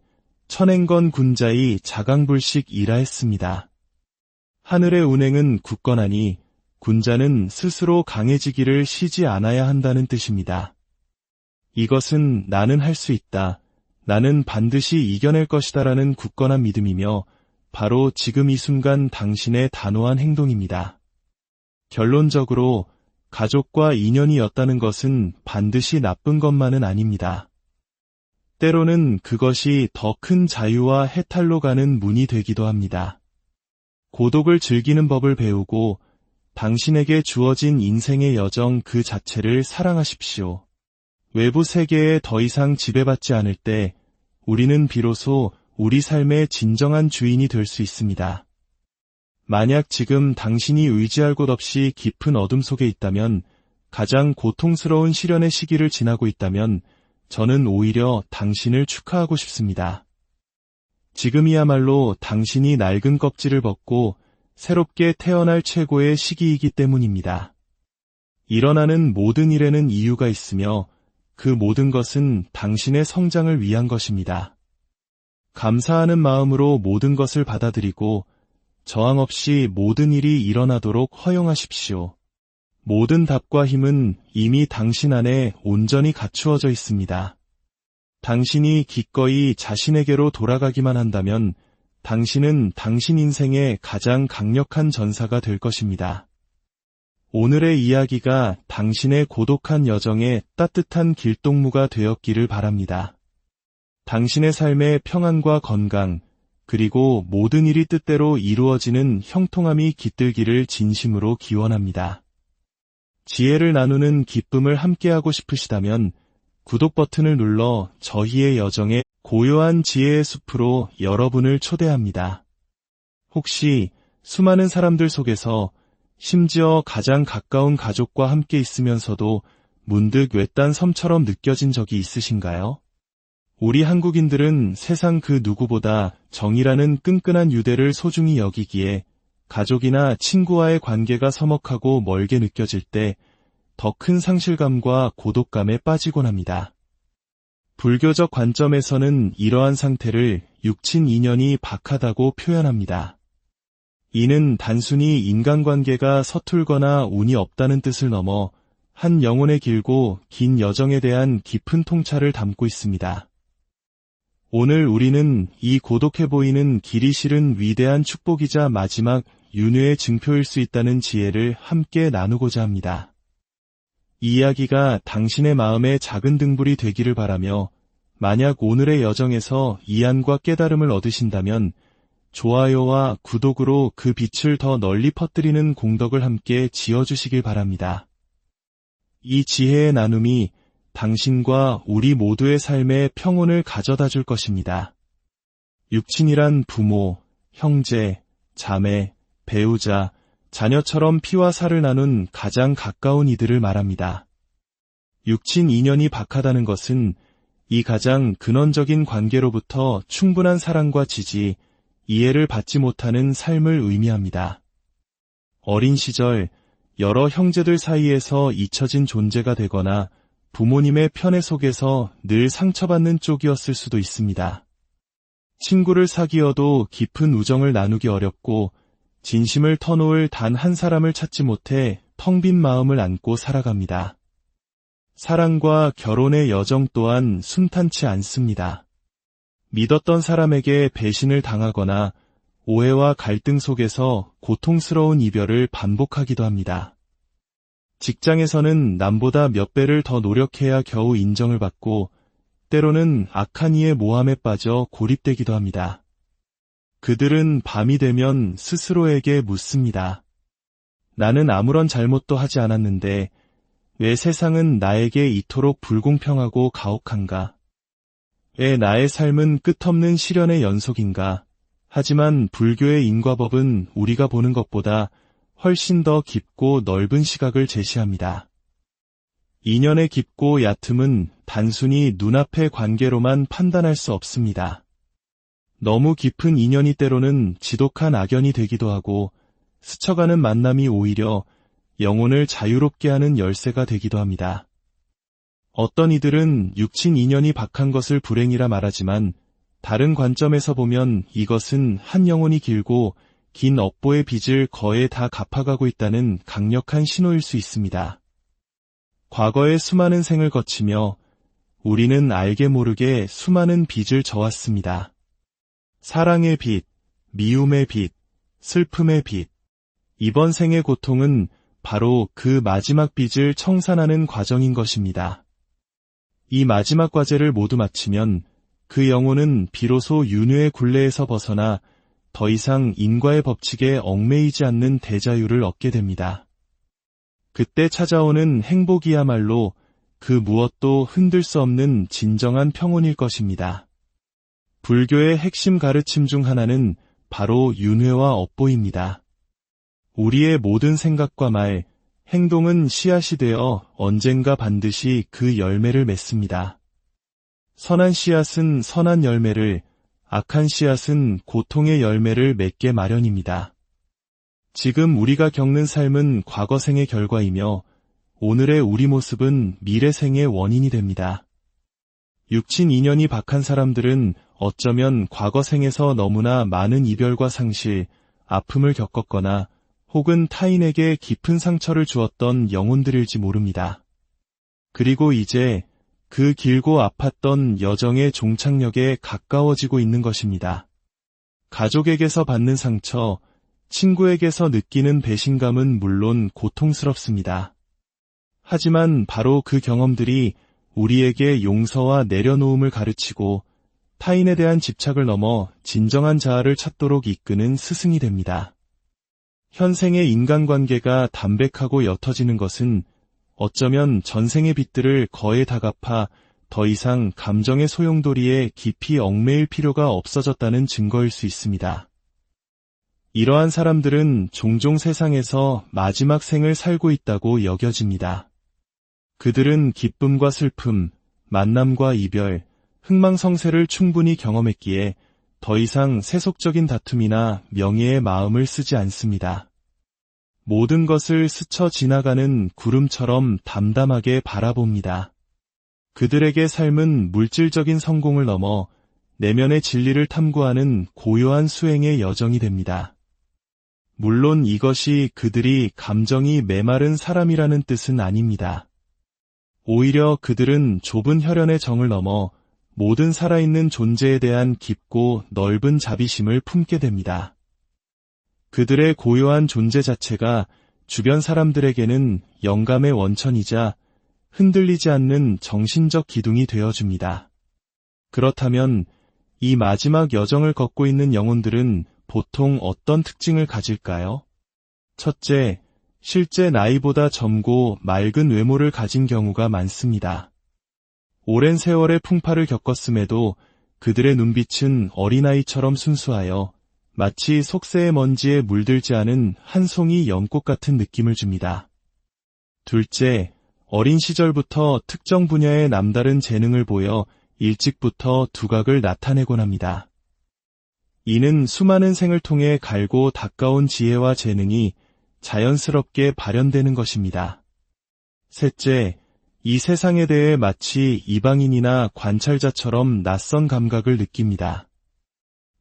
천행건 군자의 자강불식이라 했습니다. 하늘의 운행은 굳건하니 군자는 스스로 강해지기를 쉬지 않아야 한다는 뜻입니다. 이것은 나는 할 수 있다, 나는 반드시 이겨낼 것이다라는 굳건한 믿음이며 바로 지금 이 순간 당신의 단호한 행동입니다. 결론적으로 가족과 인연이었다는 것은 반드시 나쁜 것만은 아닙니다. 때로는 그것이 더 큰 자유와 해탈로 가는 문이 되기도 합니다. 고독을 즐기는 법을 배우고 당신에게 주어진 인생의 여정 그 자체를 사랑하십시오. 외부 세계에 더 이상 지배받지 않을 때 우리는 비로소 우리 삶의 진정한 주인이 될 수 있습니다. 만약 지금 당신이 의지할 곳 없이 깊은 어둠 속에 있다면, 가장 고통스러운 시련의 시기를 지나고 있다면 저는 오히려 당신을 축하하고 싶습니다. 지금이야말로 당신이 낡은 껍질을 벗고 새롭게 태어날 최고의 시기이기 때문입니다. 일어나는 모든 일에는 이유가 있으며 그 모든 것은 당신의 성장을 위한 것입니다. 감사하는 마음으로 모든 것을 받아들이고 저항 없이 모든 일이 일어나도록 허용하십시오. 모든 답과 힘은 이미 당신 안에 온전히 갖추어져 있습니다. 당신이 기꺼이 자신에게로 돌아가기만 한다면 당신은 당신 인생의 가장 강력한 전사가 될 것입니다. 오늘의 이야기가 당신의 고독한 여정에 따뜻한 길동무가 되었기를 바랍니다. 당신의 삶의 평안과 건강, 그리고 모든 일이 뜻대로 이루어지는 형통함이 깃들기를 진심으로 기원합니다. 지혜를 나누는 기쁨을 함께하고 싶으시다면 구독 버튼을 눌러 저희의 여정에 고요한 지혜의 숲으로 여러분을 초대합니다. 혹시 수많은 사람들 속에서 심지어 가장 가까운 가족과 함께 있으면서도 문득 외딴 섬처럼 느껴진 적이 있으신가요? 우리 한국인들은 세상 그 누구보다 정이라는 끈끈한 유대를 소중히 여기기에 가족이나 친구와의 관계가 서먹하고 멀게 느껴질 때 더 큰 상실감과 고독감에 빠지곤 합니다. 불교적 관점에서는 이러한 상태를 육친 인연이 박하다고 표현합니다. 이는 단순히 인간관계가 서툴거나 운이 없다는 뜻을 넘어 한 영혼의 길고 긴 여정에 대한 깊은 통찰을 담고 있습니다. 오늘 우리는 이 고독해 보이는 길이 실은 위대한 축복이자 마지막 윤회의 증표일 수 있다는 지혜를 함께 나누고자 합니다. 이 이야기가 당신의 마음에 작은 등불이 되기를 바라며, 만약 오늘의 여정에서 이안과 깨달음을 얻으신다면 좋아요와 구독으로 그 빛을 더 널리 퍼뜨리는 공덕을 함께 지어주시길 바랍니다. 이 지혜의 나눔이 당신과 우리 모두의 삶에 평온을 가져다 줄 것입니다. 육친이란 부모, 형제, 자매, 배우자, 자녀처럼 피와 살을 나눈 가장 가까운 이들을 말합니다. 육친 인연이 박하다는 것은 이 가장 근원적인 관계로부터 충분한 사랑과 지지, 이해를 받지 못하는 삶을 의미합니다. 어린 시절 여러 형제들 사이에서 잊혀진 존재가 되거나 부모님의 편애 속에서 늘 상처받는 쪽이었을 수도 있습니다. 친구를 사귀어도 깊은 우정을 나누기 어렵고 진심을 터놓을 단 한 사람을 찾지 못해 텅 빈 마음을 안고 살아갑니다. 사랑과 결혼의 여정 또한 순탄치 않습니다. 믿었던 사람에게 배신을 당하거나 오해와 갈등 속에서 고통스러운 이별을 반복하기도 합니다. 직장에서는 남보다 몇 배를 더 노력해야 겨우 인정을 받고 때로는 악한 이의 모함에 빠져 고립되기도 합니다. 그들은 밤이 되면 스스로에게 묻습니다. 나는 아무런 잘못도 하지 않았는데 왜 세상은 나에게 이토록 불공평하고 가혹한가? 왜 나의 삶은 끝없는 시련의 연속인가? 하지만 불교의 인과법은 우리가 보는 것보다 훨씬 더 깊고 넓은 시각을 제시합니다. 인연의 깊고 얕음은 단순히 눈앞의 관계로만 판단할 수 없습니다. 너무 깊은 인연이 때로는 지독한 악연이 되기도 하고 스쳐가는 만남이 오히려 영혼을 자유롭게 하는 열쇠가 되기도 합니다. 어떤 이들은 육친 인연이 박한 것을 불행이라 말하지만 다른 관점에서 보면 이것은 한 영혼이 길고 긴 업보의 빚을 거의 다 갚아가고 있다는 강력한 신호일 수 있습니다. 과거의 수많은 생을 거치며 우리는 알게 모르게 수많은 빚을 져왔습니다. 사랑의 빚, 미움의 빚, 슬픔의 빚. 이번 생의 고통은 바로 그 마지막 빚을 청산하는 과정인 것입니다. 이 마지막 과제를 모두 마치면 그 영혼은 비로소 윤회의 굴레에서 벗어나 더 이상 인과의 법칙에 얽매이지 않는 대자유를 얻게 됩니다. 그때 찾아오는 행복이야말로 그 무엇도 흔들 수 없는 진정한 평온일 것입니다. 불교의 핵심 가르침 중 하나는 바로 윤회와 업보입니다. 우리의 모든 생각과 말, 행동은 씨앗이 되어 언젠가 반드시 그 열매를 맺습니다. 선한 씨앗은 선한 열매를, 악한 씨앗은 고통의 열매를 맺게 마련입니다. 지금 우리가 겪는 삶은 과거 생의 결과이며 오늘의 우리 모습은 미래 생의 원인이 됩니다. 육친 인연이 박한 사람들은 어쩌면 과거 생에서 너무나 많은 이별과 상실, 아픔을 겪었거나 혹은 타인에게 깊은 상처를 주었던 영혼들일지 모릅니다. 그리고 이제 그 길고 아팠던 여정의 종착역에 가까워지고 있는 것입니다. 가족에게서 받는 상처, 친구에게서 느끼는 배신감은 물론 고통스럽습니다. 하지만 바로 그 경험들이 우리에게 용서와 내려놓음을 가르치고 타인에 대한 집착을 넘어 진정한 자아를 찾도록 이끄는 스승이 됩니다. 현생의 인간관계가 담백하고 옅어지는 것은 어쩌면 전생의 빚들을 거의 다 갚아 더 이상 감정의 소용돌이에 깊이 얽매일 필요가 없어졌다는 증거일 수 있습니다. 이러한 사람들은 종종 세상에서 마지막 생을 살고 있다고 여겨집니다. 그들은 기쁨과 슬픔, 만남과 이별, 흥망성쇠를 충분히 경험했기에 더 이상 세속적인 다툼이나 명예의 마음을 쓰지 않습니다. 모든 것을 스쳐 지나가는 구름처럼 담담하게 바라봅니다. 그들에게 삶은 물질적인 성공을 넘어 내면의 진리를 탐구하는 고요한 수행의 여정이 됩니다. 물론 이것이 그들이 감정이 메마른 사람이라는 뜻은 아닙니다. 오히려 그들은 좁은 혈연의 정을 넘어 모든 살아있는 존재에 대한 깊고 넓은 자비심을 품게 됩니다. 그들의 고요한 존재 자체가 주변 사람들에게는 영감의 원천이자 흔들리지 않는 정신적 기둥이 되어줍니다. 그렇다면 이 마지막 여정을 걷고 있는 영혼들은 보통 어떤 특징을 가질까요? 첫째, 실제 나이보다 젊고 맑은 외모를 가진 경우가 많습니다. 오랜 세월의 풍파를 겪었음에도 그들의 눈빛은 어린아이처럼 순수하여 마치 속세의 먼지에 물들지 않은 한 송이 연꽃 같은 느낌을 줍니다. 둘째, 어린 시절부터 특정 분야의 남다른 재능을 보여 일찍부터 두각을 나타내곤 합니다. 이는 수많은 생을 통해 갈고 닦아온 지혜와 재능이 자연스럽게 발현되는 것입니다. 셋째, 이 세상에 대해 마치 이방인이나 관찰자처럼 낯선 감각을 느낍니다.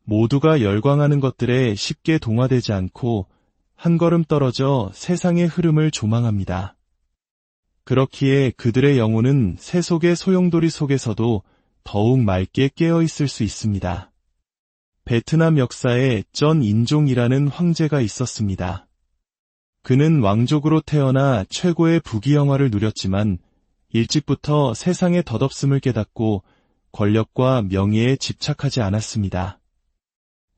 모두가 열광하는 것들에 쉽게 동화되지 않고 한 걸음 떨어져 세상의 흐름을 조망합니다. 그렇기에 그들의 영혼은 세속의 소용돌이 속에서도 더욱 맑게 깨어있을 수 있습니다. 베트남 역사에 전 인종이라는 황제가 있었습니다. 그는 왕족으로 태어나 최고의 부귀영화를 누렸지만 일찍부터 세상의 덧없음을 깨닫고 권력과 명예에 집착하지 않았습니다.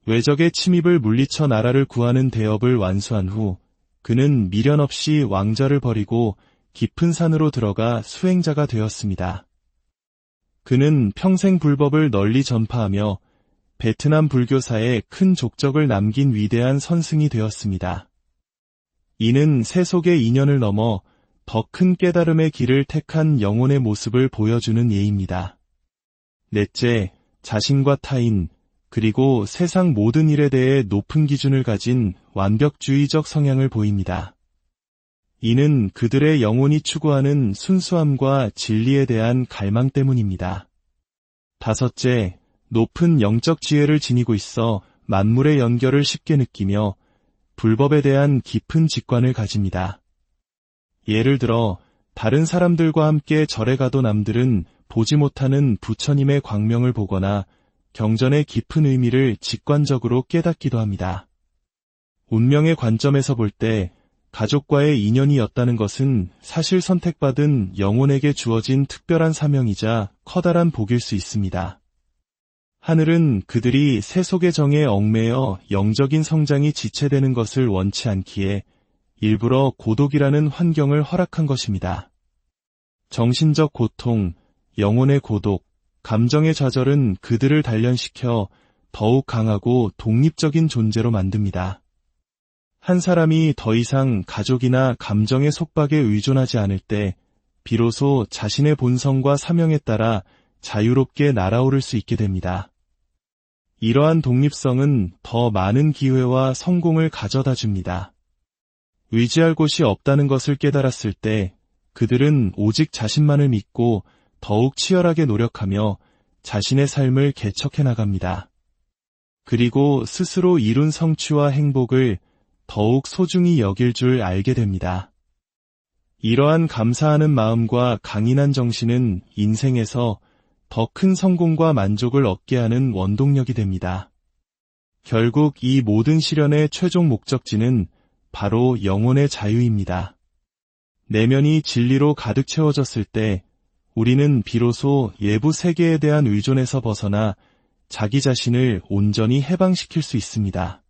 외적의 침입을 물리쳐 나라를 구하는 대업을 완수한 후 그는 미련 없이 왕좌를 버리고 깊은 산으로 들어가 수행자가 되었습니다. 그는 평생 불법을 널리 전파하며 베트남 불교사에 큰 족적을 남긴 위대한 선승이 되었습니다. 이는 세속의 인연을 넘어 더 큰 깨달음의 길을 택한 영혼의 모습을 보여주는 예입니다. 넷째, 자신과 타인, 그리고 세상 모든 일에 대해 높은 기준을 가진 완벽주의적 성향을 보입니다. 이는 그들의 영혼이 추구하는 순수함과 진리에 대한 갈망 때문입니다. 다섯째, 높은 영적 지혜를 지니고 있어 만물의 연결을 쉽게 느끼며 불법에 대한 깊은 직관을 가집니다. 예를 들어 다른 사람들과 함께 절에 가도 남들은 보지 못하는 부처님의 광명을 보거나 경전의 깊은 의미를 직관적으로 깨닫기도 합니다. 운명의 관점에서 볼 때 가족과의 인연이었다는 것은 사실 선택받은 영혼에게 주어진 특별한 사명이자 커다란 복일 수 있습니다. 하늘은 그들이 세속의 정에 얽매여 영적인 성장이 지체되는 것을 원치 않기에 일부러 고독이라는 환경을 허락한 것입니다. 정신적 고통, 영혼의 고독, 감정의 좌절은 그들을 단련시켜 더욱 강하고 독립적인 존재로 만듭니다. 한 사람이 더 이상 가족이나 감정의 속박에 의존하지 않을 때 비로소 자신의 본성과 사명에 따라 자유롭게 날아오를 수 있게 됩니다. 이러한 독립성은 더 많은 기회와 성공을 가져다 줍니다. 의지할 곳이 없다는 것을 깨달았을 때 그들은 오직 자신만을 믿고 더욱 치열하게 노력하며 자신의 삶을 개척해 나갑니다. 그리고 스스로 이룬 성취와 행복을 더욱 소중히 여길 줄 알게 됩니다. 이러한 감사하는 마음과 강인한 정신은 인생에서 더 큰 성공과 만족을 얻게 하는 원동력이 됩니다. 결국 이 모든 시련의 최종 목적지는 바로 영혼의 자유입니다. 내면이 진리로 가득 채워졌을 때 우리는 비로소 예부 세계에 대한 의존에서 벗어나 자기 자신을 온전히 해방시킬 수 있습니다.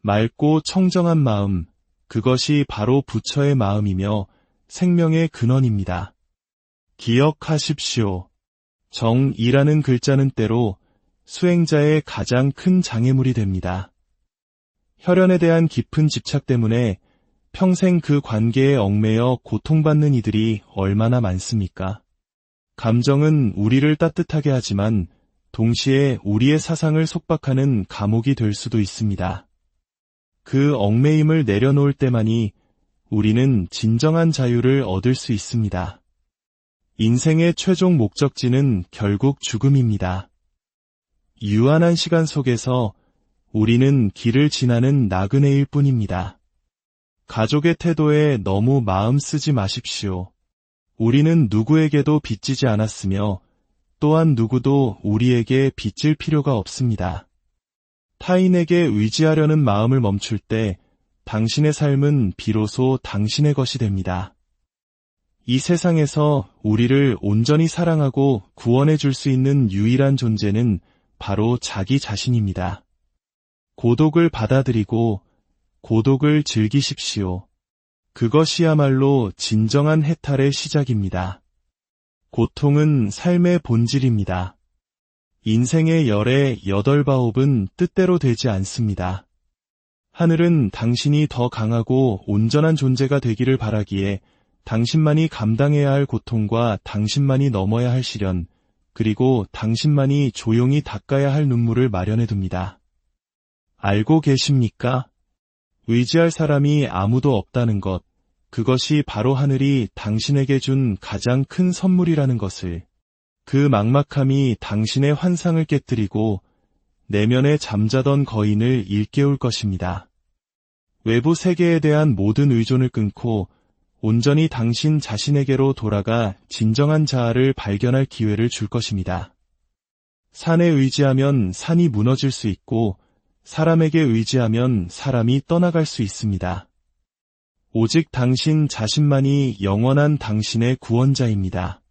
맑고 청정한 마음, 그것이 바로 부처의 마음이며 생명의 근원입니다. 기억하십시오. 정이라는 글자는 때로 수행자의 가장 큰 장애물이 됩니다. 혈연에 대한 깊은 집착 때문에 평생 그 관계에 얽매여 고통받는 이들이 얼마나 많습니까? 감정은 우리를 따뜻하게 하지만 동시에 우리의 사상을 속박하는 감옥이 될 수도 있습니다. 그 얽매임을 내려놓을 때만이 우리는 진정한 자유를 얻을 수 있습니다. 인생의 최종 목적지는 결국 죽음입니다. 유한한 시간 속에서 우리는 길을 지나는 나그네일 뿐입니다. 가족의 태도에 너무 마음 쓰지 마십시오. 우리는 누구에게도 빚지지 않았으며 또한 누구도 우리에게 빚질 필요가 없습니다. 타인에게 의지하려는 마음을 멈출 때 당신의 삶은 비로소 당신의 것이 됩니다. 이 세상에서 우리를 온전히 사랑하고 구원해 줄 수 있는 유일한 존재는 바로 자기 자신입니다. 고독을 받아들이고 고독을 즐기십시오. 그것이야말로 진정한 해탈의 시작입니다. 고통은 삶의 본질입니다. 인생의 열의 8바옵은 뜻대로 되지 않습니다. 하늘은 당신이 더 강하고 온전한 존재가 되기를 바라기에 당신만이 감당해야 할 고통과 당신만이 넘어야 할 시련, 그리고 당신만이 조용히 닦아야 할 눈물을 마련해 둡니다. 알고 계십니까? 의지할 사람이 아무도 없다는 것, 그것이 바로 하늘이 당신에게 준 가장 큰 선물이라는 것을, 그 막막함이 당신의 환상을 깨뜨리고 내면에 잠자던 거인을 일깨울 것입니다. 외부 세계에 대한 모든 의존을 끊고 온전히 당신 자신에게로 돌아가 진정한 자아를 발견할 기회를 줄 것입니다. 산에 의지하면 산이 무너질 수 있고 사람에게 의지하면 사람이 떠나갈 수 있습니다. 오직 당신 자신만이 영원한 당신의 구원자입니다.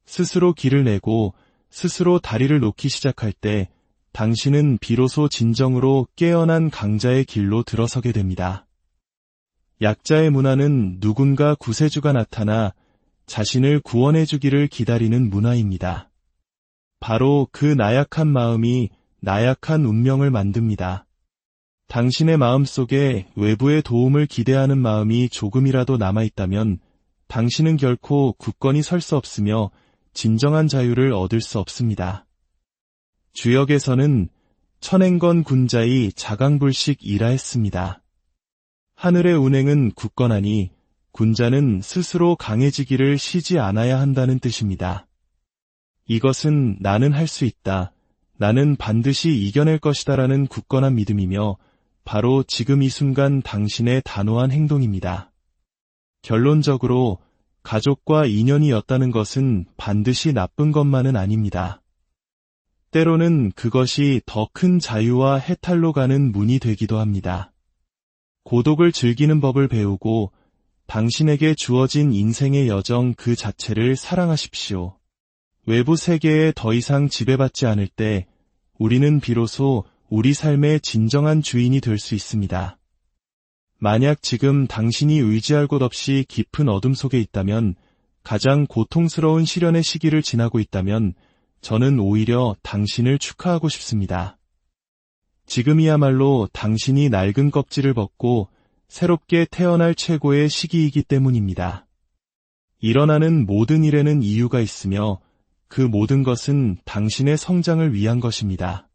스스로 길을 내고 스스로 다리를 놓기 시작할 때 당신은 비로소 진정으로 깨어난 강자의 길로 들어서게 됩니다. 약자의 문화는 누군가 구세주가 나타나 자신을 구원해 주기를 기다리는 문화입니다. 바로 그 나약한 마음이 나약한 운명을 만듭니다. 당신의 마음속에 외부의 도움을 기대하는 마음이 조금이라도 남아있다면 당신은 결코 굳건히 설 수 없으며 진정한 자유를 얻을 수 없습니다. 주역에서는 천행건 군자의 자강불식이라 했습니다. 하늘의 운행은 굳건하니 군자는 스스로 강해지기를 쉬지 않아야 한다는 뜻입니다. 이것은 나는 할 수 있다, 나는 반드시 이겨낼 것이다라는 굳건한 믿음이며 바로 지금 이 순간 당신의 단호한 행동입니다. 결론적으로 가족과 인연이었다는 것은 반드시 나쁜 것만은 아닙니다. 때로는 그것이 더 큰 자유와 해탈로 가는 문이 되기도 합니다. 고독을 즐기는 법을 배우고 당신에게 주어진 인생의 여정 그 자체를 사랑하십시오. 외부 세계에 더 이상 지배받지 않을 때 우리는 비로소 우리 삶의 진정한 주인이 될 수 있습니다. 만약 지금 당신이 의지할 곳 없이 깊은 어둠 속에 있다면, 가장 고통스러운 시련의 시기를 지나고 있다면 저는 오히려 당신을 축하하고 싶습니다. 지금이야말로 당신이 낡은 껍질을 벗고 새롭게 태어날 최고의 시기이기 때문입니다. 일어나는 모든 일에는 이유가 있으며 그 모든 것은 당신의 성장을 위한 것입니다.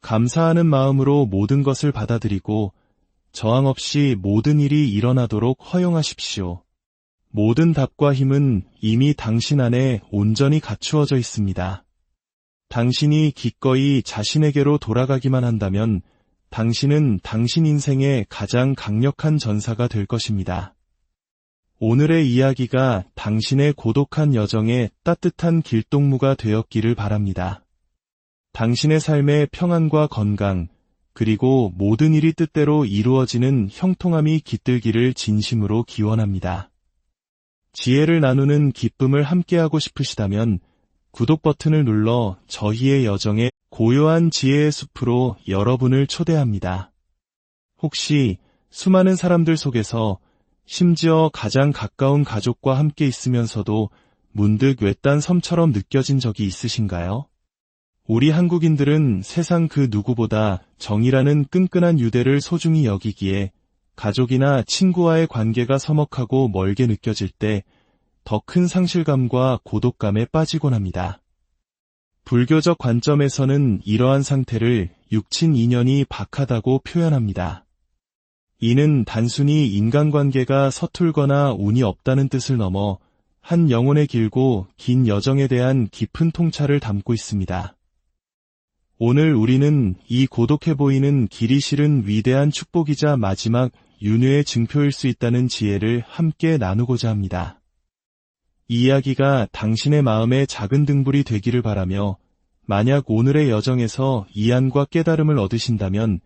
감사하는 마음으로 모든 것을 받아들이고 저항 없이 모든 일이 일어나도록 허용하십시오. 모든 답과 힘은 이미 당신 안에 온전히 갖추어져 있습니다. 당신이 기꺼이 자신에게로 돌아가기만 한다면 당신은 당신 인생의 가장 강력한 전사가 될 것입니다. 오늘의 이야기가 당신의 고독한 여정에 따뜻한 길동무가 되었기를 바랍니다. 당신의 삶의 평안과 건강, 그리고 모든 일이 뜻대로 이루어지는 형통함이 깃들기를 진심으로 기원합니다. 지혜를 나누는 기쁨을 함께하고 싶으시다면 구독 버튼을 눌러 저희의 여정에 고요한 지혜의 숲으로 여러분을 초대합니다. 혹시 수많은 사람들 속에서 심지어 가장 가까운 가족과 함께 있으면서도 문득 외딴 섬처럼 느껴진 적이 있으신가요? 우리 한국인들은 세상 그 누구보다 정이라는 끈끈한 유대를 소중히 여기기에 가족이나 친구와의 관계가 서먹하고 멀게 느껴질 때 더 큰 상실감과 고독감에 빠지곤 합니다. 불교적 관점에서는 이러한 상태를 육친인연이 박하다고 표현합니다. 이는 단순히 인간관계가 서툴거나 운이 없다는 뜻을 넘어 한 영혼의 길고 긴 여정에 대한 깊은 통찰을 담고 있습니다. 오늘 우리는 이 고독해 보이는 길이 실은 위대한 축복이자 마지막 윤회의 증표일 수 있다는 지혜를 함께 나누고자 합니다. 이 이야기가 당신의 마음에 작은 등불이 되기를 바라며, 만약 오늘의 여정에서 이안과 깨달음을 얻으신다면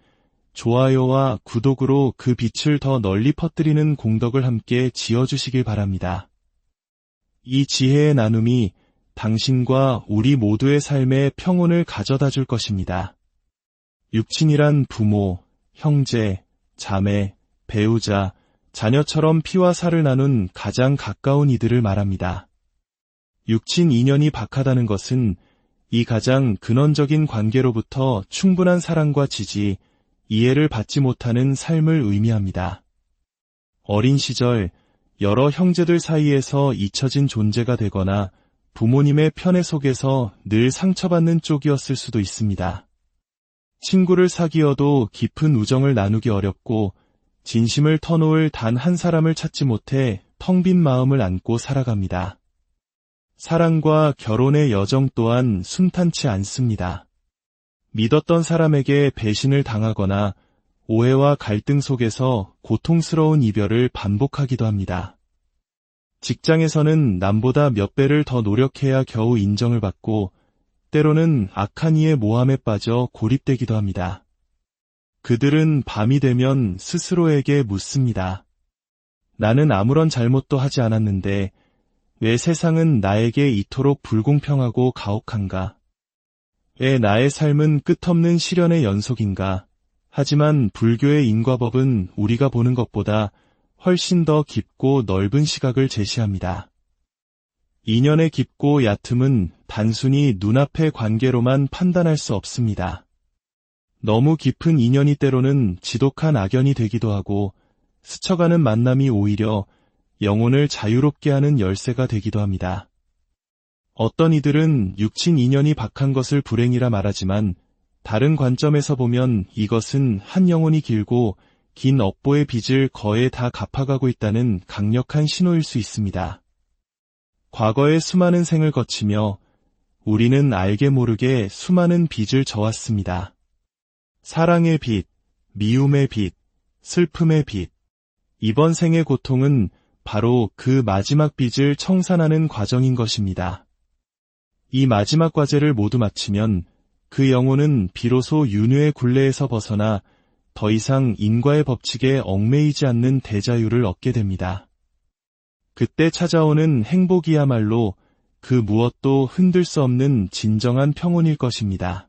좋아요와 구독으로 그 빛을 더 널리 퍼뜨리는 공덕을 함께 지어주시길 바랍니다. 이 지혜의 나눔이 당신과 우리 모두의 삶에 평온을 가져다 줄 것입니다. 육친이란 부모, 형제, 자매, 배우자, 자녀처럼 피와 살을 나눈 가장 가까운 이들을 말합니다. 육친 인연이 박하다는 것은 이 가장 근원적인 관계로부터 충분한 사랑과 지지, 이해를 받지 못하는 삶을 의미합니다. 어린 시절 여러 형제들 사이에서 잊혀진 존재가 되거나 부모님의 편애 속에서 늘 상처받는 쪽이었을 수도 있습니다. 친구를 사귀어도 깊은 우정을 나누기 어렵고 진심을 터놓을 단 한 사람을 찾지 못해 텅 빈 마음을 안고 살아갑니다. 사랑과 결혼의 여정 또한 순탄치 않습니다. 믿었던 사람에게 배신을 당하거나 오해와 갈등 속에서 고통스러운 이별을 반복하기도 합니다. 직장에서는 남보다 몇 배를 더 노력해야 겨우 인정을 받고 때로는 악한 이의 모함에 빠져 고립되기도 합니다. 그들은 밤이 되면 스스로에게 묻습니다. 나는 아무런 잘못도 하지 않았는데 왜 세상은 나에게 이토록 불공평하고 가혹한가? 왜 나의 삶은 끝없는 시련의 연속인가? 하지만 불교의 인과법은 우리가 보는 것보다 훨씬 더 깊고 넓은 시각을 제시합니다. 인연의 깊고 얕음은 단순히 눈앞의 관계로만 판단할 수 없습니다. 너무 깊은 인연이 때로는 지독한 악연이 되기도 하고 스쳐가는 만남이 오히려 영혼을 자유롭게 하는 열쇠가 되기도 합니다. 어떤 이들은 육친 인연이 박한 것을 불행이라 말하지만 다른 관점에서 보면 이것은 한 영혼이 길고 긴 업보의 빚을 거의 다 갚아가고 있다는 강력한 신호일 수 있습니다. 과거의 수많은 생을 거치며 우리는 알게 모르게 수많은 빚을 져왔습니다. 사랑의 빚, 미움의 빚, 슬픔의 빚. 이번 생의 고통은 바로 그 마지막 빚을 청산하는 과정인 것입니다. 이 마지막 과제를 모두 마치면 그 영혼은 비로소 윤회의 굴레에서 벗어나 더 이상 인과의 법칙에 얽매이지 않는 대자유를 얻게 됩니다. 그때 찾아오는 행복이야말로 그 무엇도 흔들 수 없는 진정한 평온일 것입니다.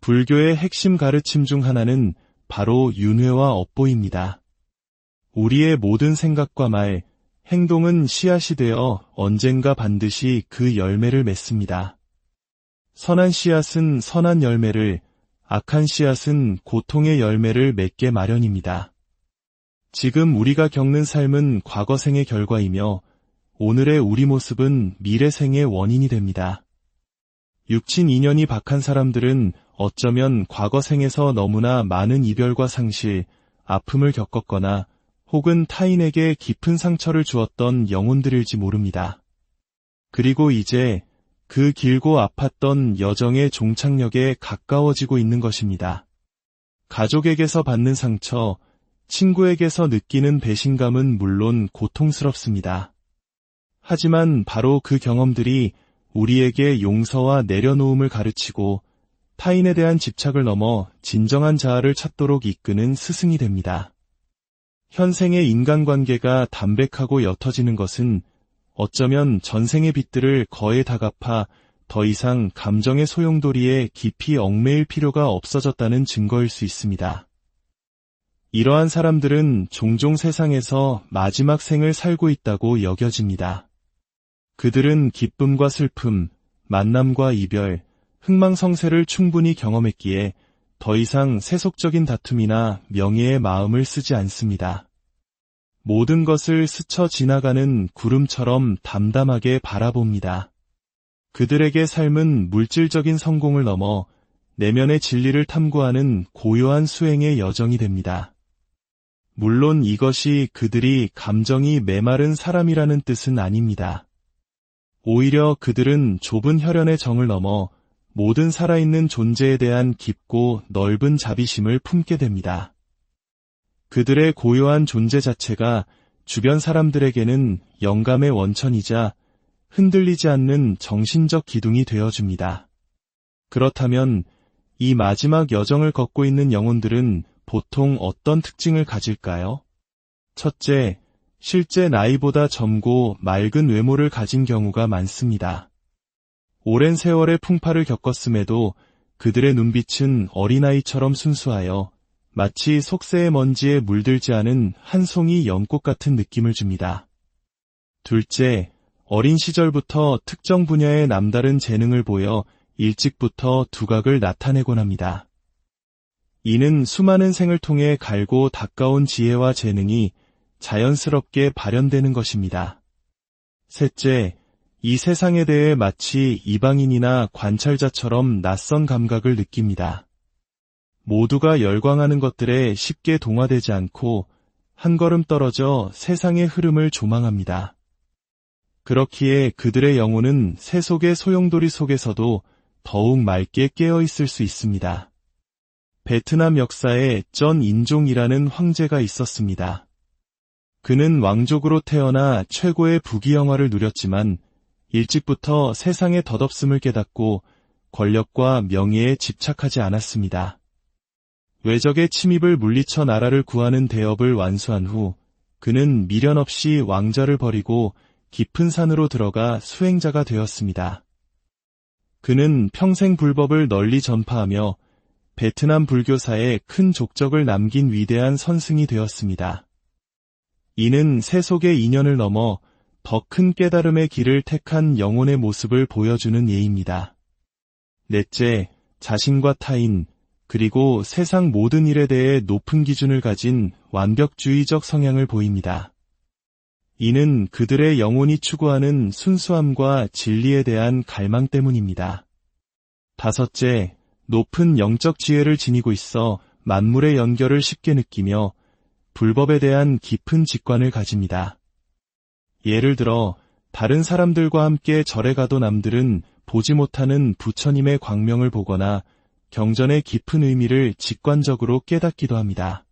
불교의 핵심 가르침 중 하나는 바로 윤회와 업보입니다. 우리의 모든 생각과 말, 행동은 씨앗이 되어 언젠가 반드시 그 열매를 맺습니다. 선한 씨앗은 선한 열매를, 악한 씨앗은 고통의 열매를 맺게 마련입니다. 지금 우리가 겪는 삶은 과거 생의 결과이며 오늘의 우리 모습은 미래 생의 원인이 됩니다. 육친 인연이 박한 사람들은 어쩌면 과거 생에서 너무나 많은 이별과 상실, 아픔을 겪었거나 혹은 타인에게 깊은 상처를 주었던 영혼들일지 모릅니다. 그리고 이제 그 길고 아팠던 여정의 종착역에 가까워지고 있는 것입니다. 가족에게서 받는 상처, 친구에게서 느끼는 배신감은 물론 고통스럽습니다. 하지만 바로 그 경험들이 우리에게 용서와 내려놓음을 가르치고 타인에 대한 집착을 넘어 진정한 자아를 찾도록 이끄는 스승이 됩니다. 현생의 인간관계가 담백하고 옅어지는 것은 어쩌면 전생의 빚들을 거의 다 갚아 더 이상 감정의 소용돌이에 깊이 얽매일 필요가 없어졌다는 증거일 수 있습니다. 이러한 사람들은 종종 세상에서 마지막 생을 살고 있다고 여겨집니다. 그들은 기쁨과 슬픔, 만남과 이별, 흥망성쇠를 충분히 경험했기에 더 이상 세속적인 다툼이나 명예의 마음을 쓰지 않습니다. 모든 것을 스쳐 지나가는 구름처럼 담담하게 바라봅니다. 그들에게 삶은 물질적인 성공을 넘어 내면의 진리를 탐구하는 고요한 수행의 여정이 됩니다. 물론 이것이 그들이 감정이 메마른 사람이라는 뜻은 아닙니다. 오히려 그들은 좁은 혈연의 정을 넘어 모든 살아있는 존재에 대한 깊고 넓은 자비심을 품게 됩니다. 그들의 고요한 존재 자체가 주변 사람들에게는 영감의 원천이자 흔들리지 않는 정신적 기둥이 되어줍니다. 그렇다면 이 마지막 여정을 걷고 있는 영혼들은 보통 어떤 특징을 가질까요? 첫째, 실제 나이보다 젊고 맑은 외모를 가진 경우가 많습니다. 오랜 세월의 풍파를 겪었음에도 그들의 눈빛은 어린아이처럼 순수하여 마치 속세의 먼지에 물들지 않은 한 송이 연꽃 같은 느낌을 줍니다. 둘째, 어린 시절부터 특정 분야의 남다른 재능을 보여 일찍부터 두각을 나타내곤 합니다. 이는 수많은 생을 통해 갈고 닦아온 지혜와 재능이 자연스럽게 발현되는 것입니다. 셋째, 이 세상에 대해 마치 이방인이나 관찰자처럼 낯선 감각을 느낍니다. 모두가 열광하는 것들에 쉽게 동화되지 않고 한 걸음 떨어져 세상의 흐름을 조망합니다. 그렇기에 그들의 영혼은 새 속의 소용돌이 속에서도 더욱 맑게 깨어있을 수 있습니다. 베트남 역사에 전 인종이라는 황제가 있었습니다. 그는 왕족으로 태어나 최고의 부귀영화를 누렸지만 일찍부터 세상의 덧없음을 깨닫고 권력과 명예에 집착하지 않았습니다. 외적의 침입을 물리쳐 나라를 구하는 대업을 완수한 후 그는 미련 없이 왕좌를 버리고 깊은 산으로 들어가 수행자가 되었습니다. 그는 평생 불법을 널리 전파하며 베트남 불교사에 큰 족적을 남긴 위대한 선승이 되었습니다. 이는 새 속의 인연을 넘어 더 큰 깨달음의 길을 택한 영혼의 모습을 보여주는 예입니다. 넷째, 자신과 타인, 그리고 세상 모든 일에 대해 높은 기준을 가진 완벽주의적 성향을 보입니다. 이는 그들의 영혼이 추구하는 순수함과 진리에 대한 갈망 때문입니다. 다섯째, 높은 영적 지혜를 지니고 있어 만물의 연결을 쉽게 느끼며 불법에 대한 깊은 직관을 가집니다. 예를 들어 다른 사람들과 함께 절에 가도 남들은 보지 못하는 부처님의 광명을 보거나 경전의 깊은 의미를 직관적으로 깨닫기도 합니다.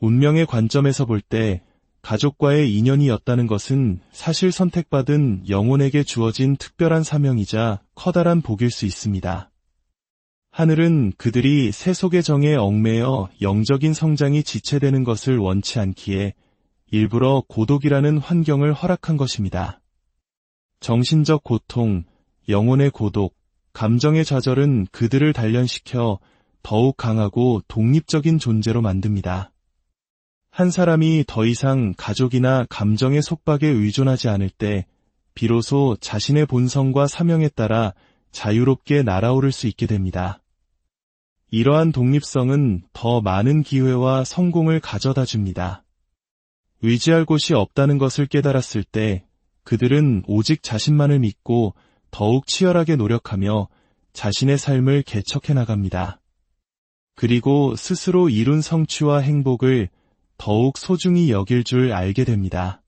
운명의 관점에서 볼 때 가족과의 인연이었다는 것은 사실 선택받은 영혼에게 주어진 특별한 사명이자 커다란 복일 수 있습니다. 하늘은 그들이 새 속의 정에 얽매여 영적인 성장이 지체되는 것을 원치 않기에 일부러 고독이라는 환경을 허락한 것입니다. 정신적 고통, 영혼의 고독, 감정의 좌절은 그들을 단련시켜 더욱 강하고 독립적인 존재로 만듭니다. 한 사람이 더 이상 가족이나 감정의 속박에 의존하지 않을 때 비로소 자신의 본성과 사명에 따라 자유롭게 날아오를 수 있게 됩니다. 이러한 독립성은 더 많은 기회와 성공을 가져다 줍니다. 의지할 곳이 없다는 것을 깨달았을 때 그들은 오직 자신만을 믿고 더욱 치열하게 노력하며 자신의 삶을 개척해 나갑니다. 그리고 스스로 이룬 성취와 행복을 더욱 소중히 여길 줄 알게 됩니다.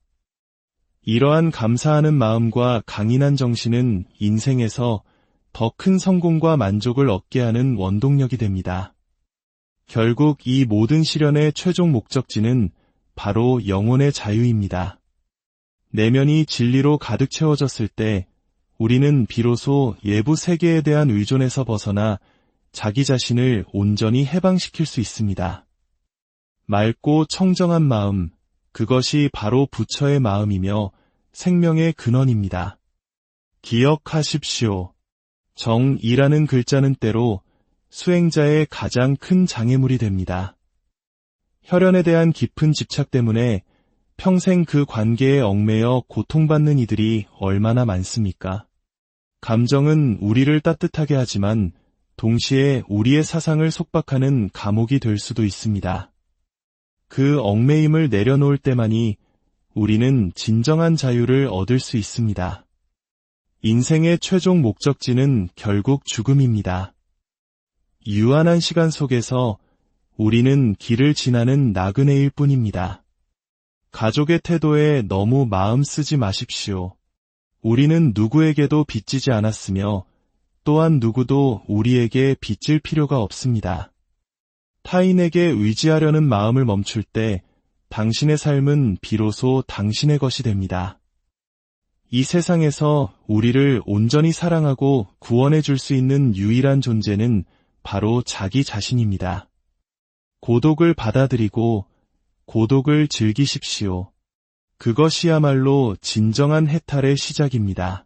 이러한 감사하는 마음과 강인한 정신은 인생에서 더 큰 성공과 만족을 얻게 하는 원동력이 됩니다. 결국 이 모든 시련의 최종 목적지는 바로 영혼의 자유입니다. 내면이 진리로 가득 채워졌을 때 우리는 비로소 외부 세계에 대한 의존에서 벗어나 자기 자신을 온전히 해방시킬 수 있습니다. 맑고 청정한 마음, 그것이 바로 부처의 마음이며 생명의 근원입니다. 기억하십시오. 정이라는 글자는 때로 수행자의 가장 큰 장애물이 됩니다. 혈연에 대한 깊은 집착 때문에 평생 그 관계에 얽매여 고통받는 이들이 얼마나 많습니까? 감정은 우리를 따뜻하게 하지만 동시에 우리의 사상을 속박하는 감옥이 될 수도 있습니다. 그 얽매임을 내려놓을 때만이 우리는 진정한 자유를 얻을 수 있습니다. 인생의 최종 목적지는 결국 죽음입니다. 유한한 시간 속에서 우리는 길을 지나는 나그네일 뿐입니다. 가족의 태도에 너무 마음 쓰지 마십시오. 우리는 누구에게도 빚지지 않았으며 또한 누구도 우리에게 빚질 필요가 없습니다. 타인에게 의지하려는 마음을 멈출 때 당신의 삶은 비로소 당신의 것이 됩니다. 이 세상에서 우리를 온전히 사랑하고 구원해 줄 수 있는 유일한 존재는 바로 자기 자신입니다. 고독을 받아들이고 고독을 즐기십시오. 그것이야말로 진정한 해탈의 시작입니다.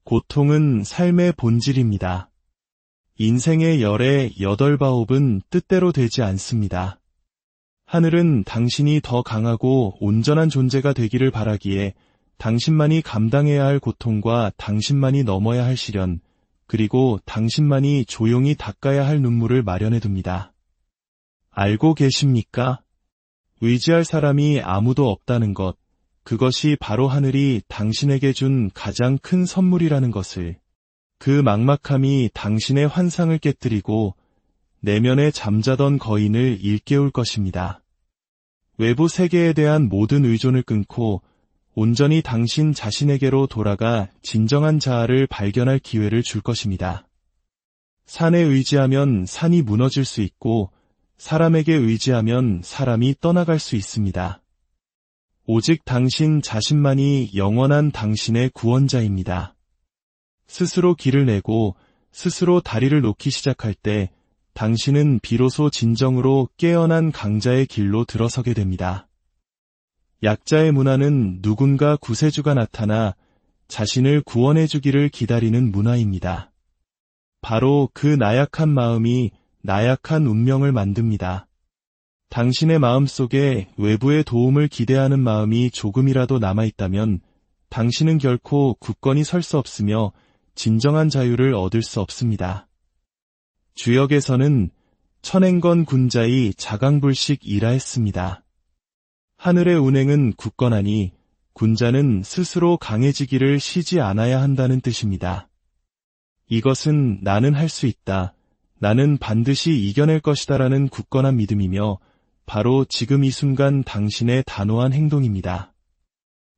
고통은 삶의 본질입니다. 인생의 열의 8바옵은 뜻대로 되지 않습니다. 하늘은 당신이 더 강하고 온전한 존재가 되기를 바라기에 당신만이 감당해야 할 고통과 당신만이 넘어야 할 시련, 그리고 당신만이 조용히 닦아야 할 눈물을 마련해 둡니다. 알고 계십니까? 의지할 사람이 아무도 없다는 것, 그것이 바로 하늘이 당신에게 준 가장 큰 선물이라는 것을. 그 막막함이 당신의 환상을 깨뜨리고 내면에 잠자던 거인을 일깨울 것입니다. 외부 세계에 대한 모든 의존을 끊고 온전히 당신 자신에게로 돌아가 진정한 자아를 발견할 기회를 줄 것입니다. 산에 의지하면 산이 무너질 수 있고 사람에게 의지하면 사람이 떠나갈 수 있습니다. 오직 당신 자신만이 영원한 당신의 구원자입니다. 스스로 길을 내고 스스로 다리를 놓기 시작할 때 당신은 비로소 진정으로 깨어난 강자의 길로 들어서게 됩니다. 약자의 문화는 누군가 구세주가 나타나 자신을 구원해 주기를 기다리는 문화입니다. 바로 그 나약한 마음이 나약한 운명을 만듭니다. 당신의 마음속에 외부의 도움을 기대하는 마음이 조금이라도 남아있다면 당신은 결코 굳건히 설 수 없으며 진정한 자유를 얻을 수 없습니다. 주역에서는 천행건 군자의 자강불식이라 했습니다. 하늘의 운행은 굳건하니 군자는 스스로 강해지기를 쉬지 않아야 한다는 뜻입니다. 이것은 나는 할 수 있다, 나는 반드시 이겨낼 것이다라는 굳건한 믿음이며 바로 지금 이 순간 당신의 단호한 행동입니다.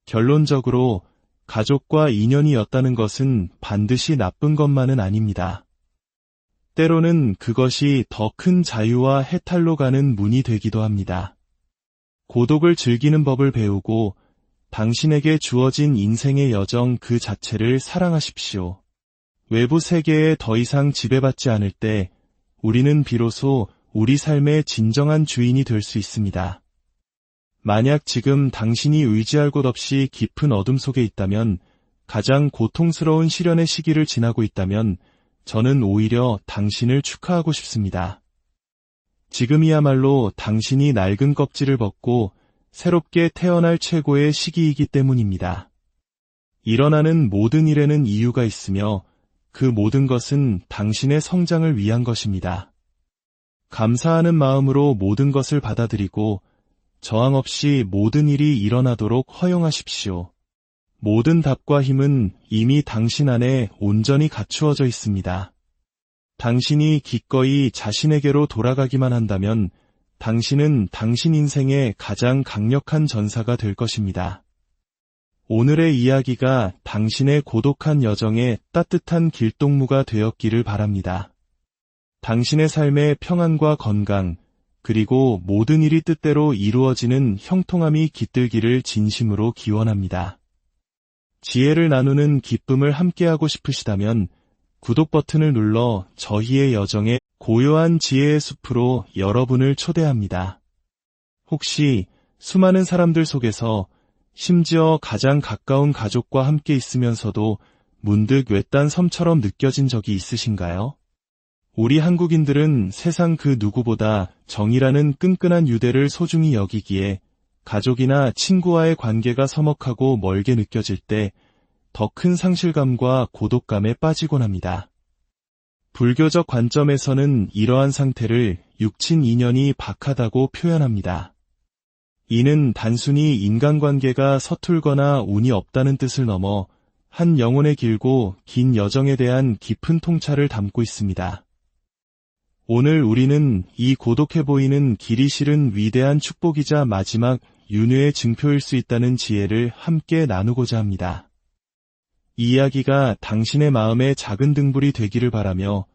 결론적으로 가족과 인연이었다는 것은 반드시 나쁜 것만은 아닙니다. 때로는 그것이 더 큰 자유와 해탈로 가는 문이 되기도 합니다. 고독을 즐기는 법을 배우고 당신에게 주어진 인생의 여정 그 자체를 사랑하십시오. 외부 세계에 더 이상 지배받지 않을 때 우리는 비로소 우리 삶의 진정한 주인이 될 수 있습니다. 만약 지금 당신이 의지할 곳 없이 깊은 어둠 속에 있다면, 가장 고통스러운 시련의 시기를 지나고 있다면 저는 오히려 당신을 축하하고 싶습니다. 지금이야말로 당신이 낡은 껍질을 벗고 새롭게 태어날 최고의 시기이기 때문입니다. 일어나는 모든 일에는 이유가 있으며 그 모든 것은 당신의 성장을 위한 것입니다. 감사하는 마음으로 모든 것을 받아들이고 저항 없이 모든 일이 일어나도록 허용하십시오. 모든 답과 힘은 이미 당신 안에 온전히 갖추어져 있습니다. 당신이 기꺼이 자신에게로 돌아가기만 한다면 당신은 당신 인생의 가장 강력한 전사가 될 것입니다. 오늘의 이야기가 당신의 고독한 여정에 따뜻한 길동무가 되었기를 바랍니다. 당신의 삶의 평안과 건강, 그리고 모든 일이 뜻대로 이루어지는 형통함이 깃들기를 진심으로 기원합니다. 지혜를 나누는 기쁨을 함께하고 싶으시다면 구독 버튼을 눌러 저희의 여정에 고요한 지혜의 숲으로 여러분을 초대합니다. 혹시 수많은 사람들 속에서 심지어 가장 가까운 가족과 함께 있으면서도 문득 외딴 섬처럼 느껴진 적이 있으신가요? 우리 한국인들은 세상 그 누구보다 정이라는 끈끈한 유대를 소중히 여기기에 가족이나 친구와의 관계가 서먹하고 멀게 느껴질 때 더 큰 상실감과 고독감에 빠지곤 합니다. 불교적 관점에서는 이러한 상태를 육친 인연이 박하다고 표현합니다. 이는 단순히 인간관계가 서툴거나 운이 없다는 뜻을 넘어 한 영혼의 길고 긴 여정에 대한 깊은 통찰을 담고 있습니다. 오늘 우리는 이 고독해 보이는 길이 실은 위대한 축복이자 마지막 윤회의 증표일 수 있다는 지혜를 함께 나누고자 합니다. 이 이야기가 당신의 마음의 작은 등불이 되기를 바라며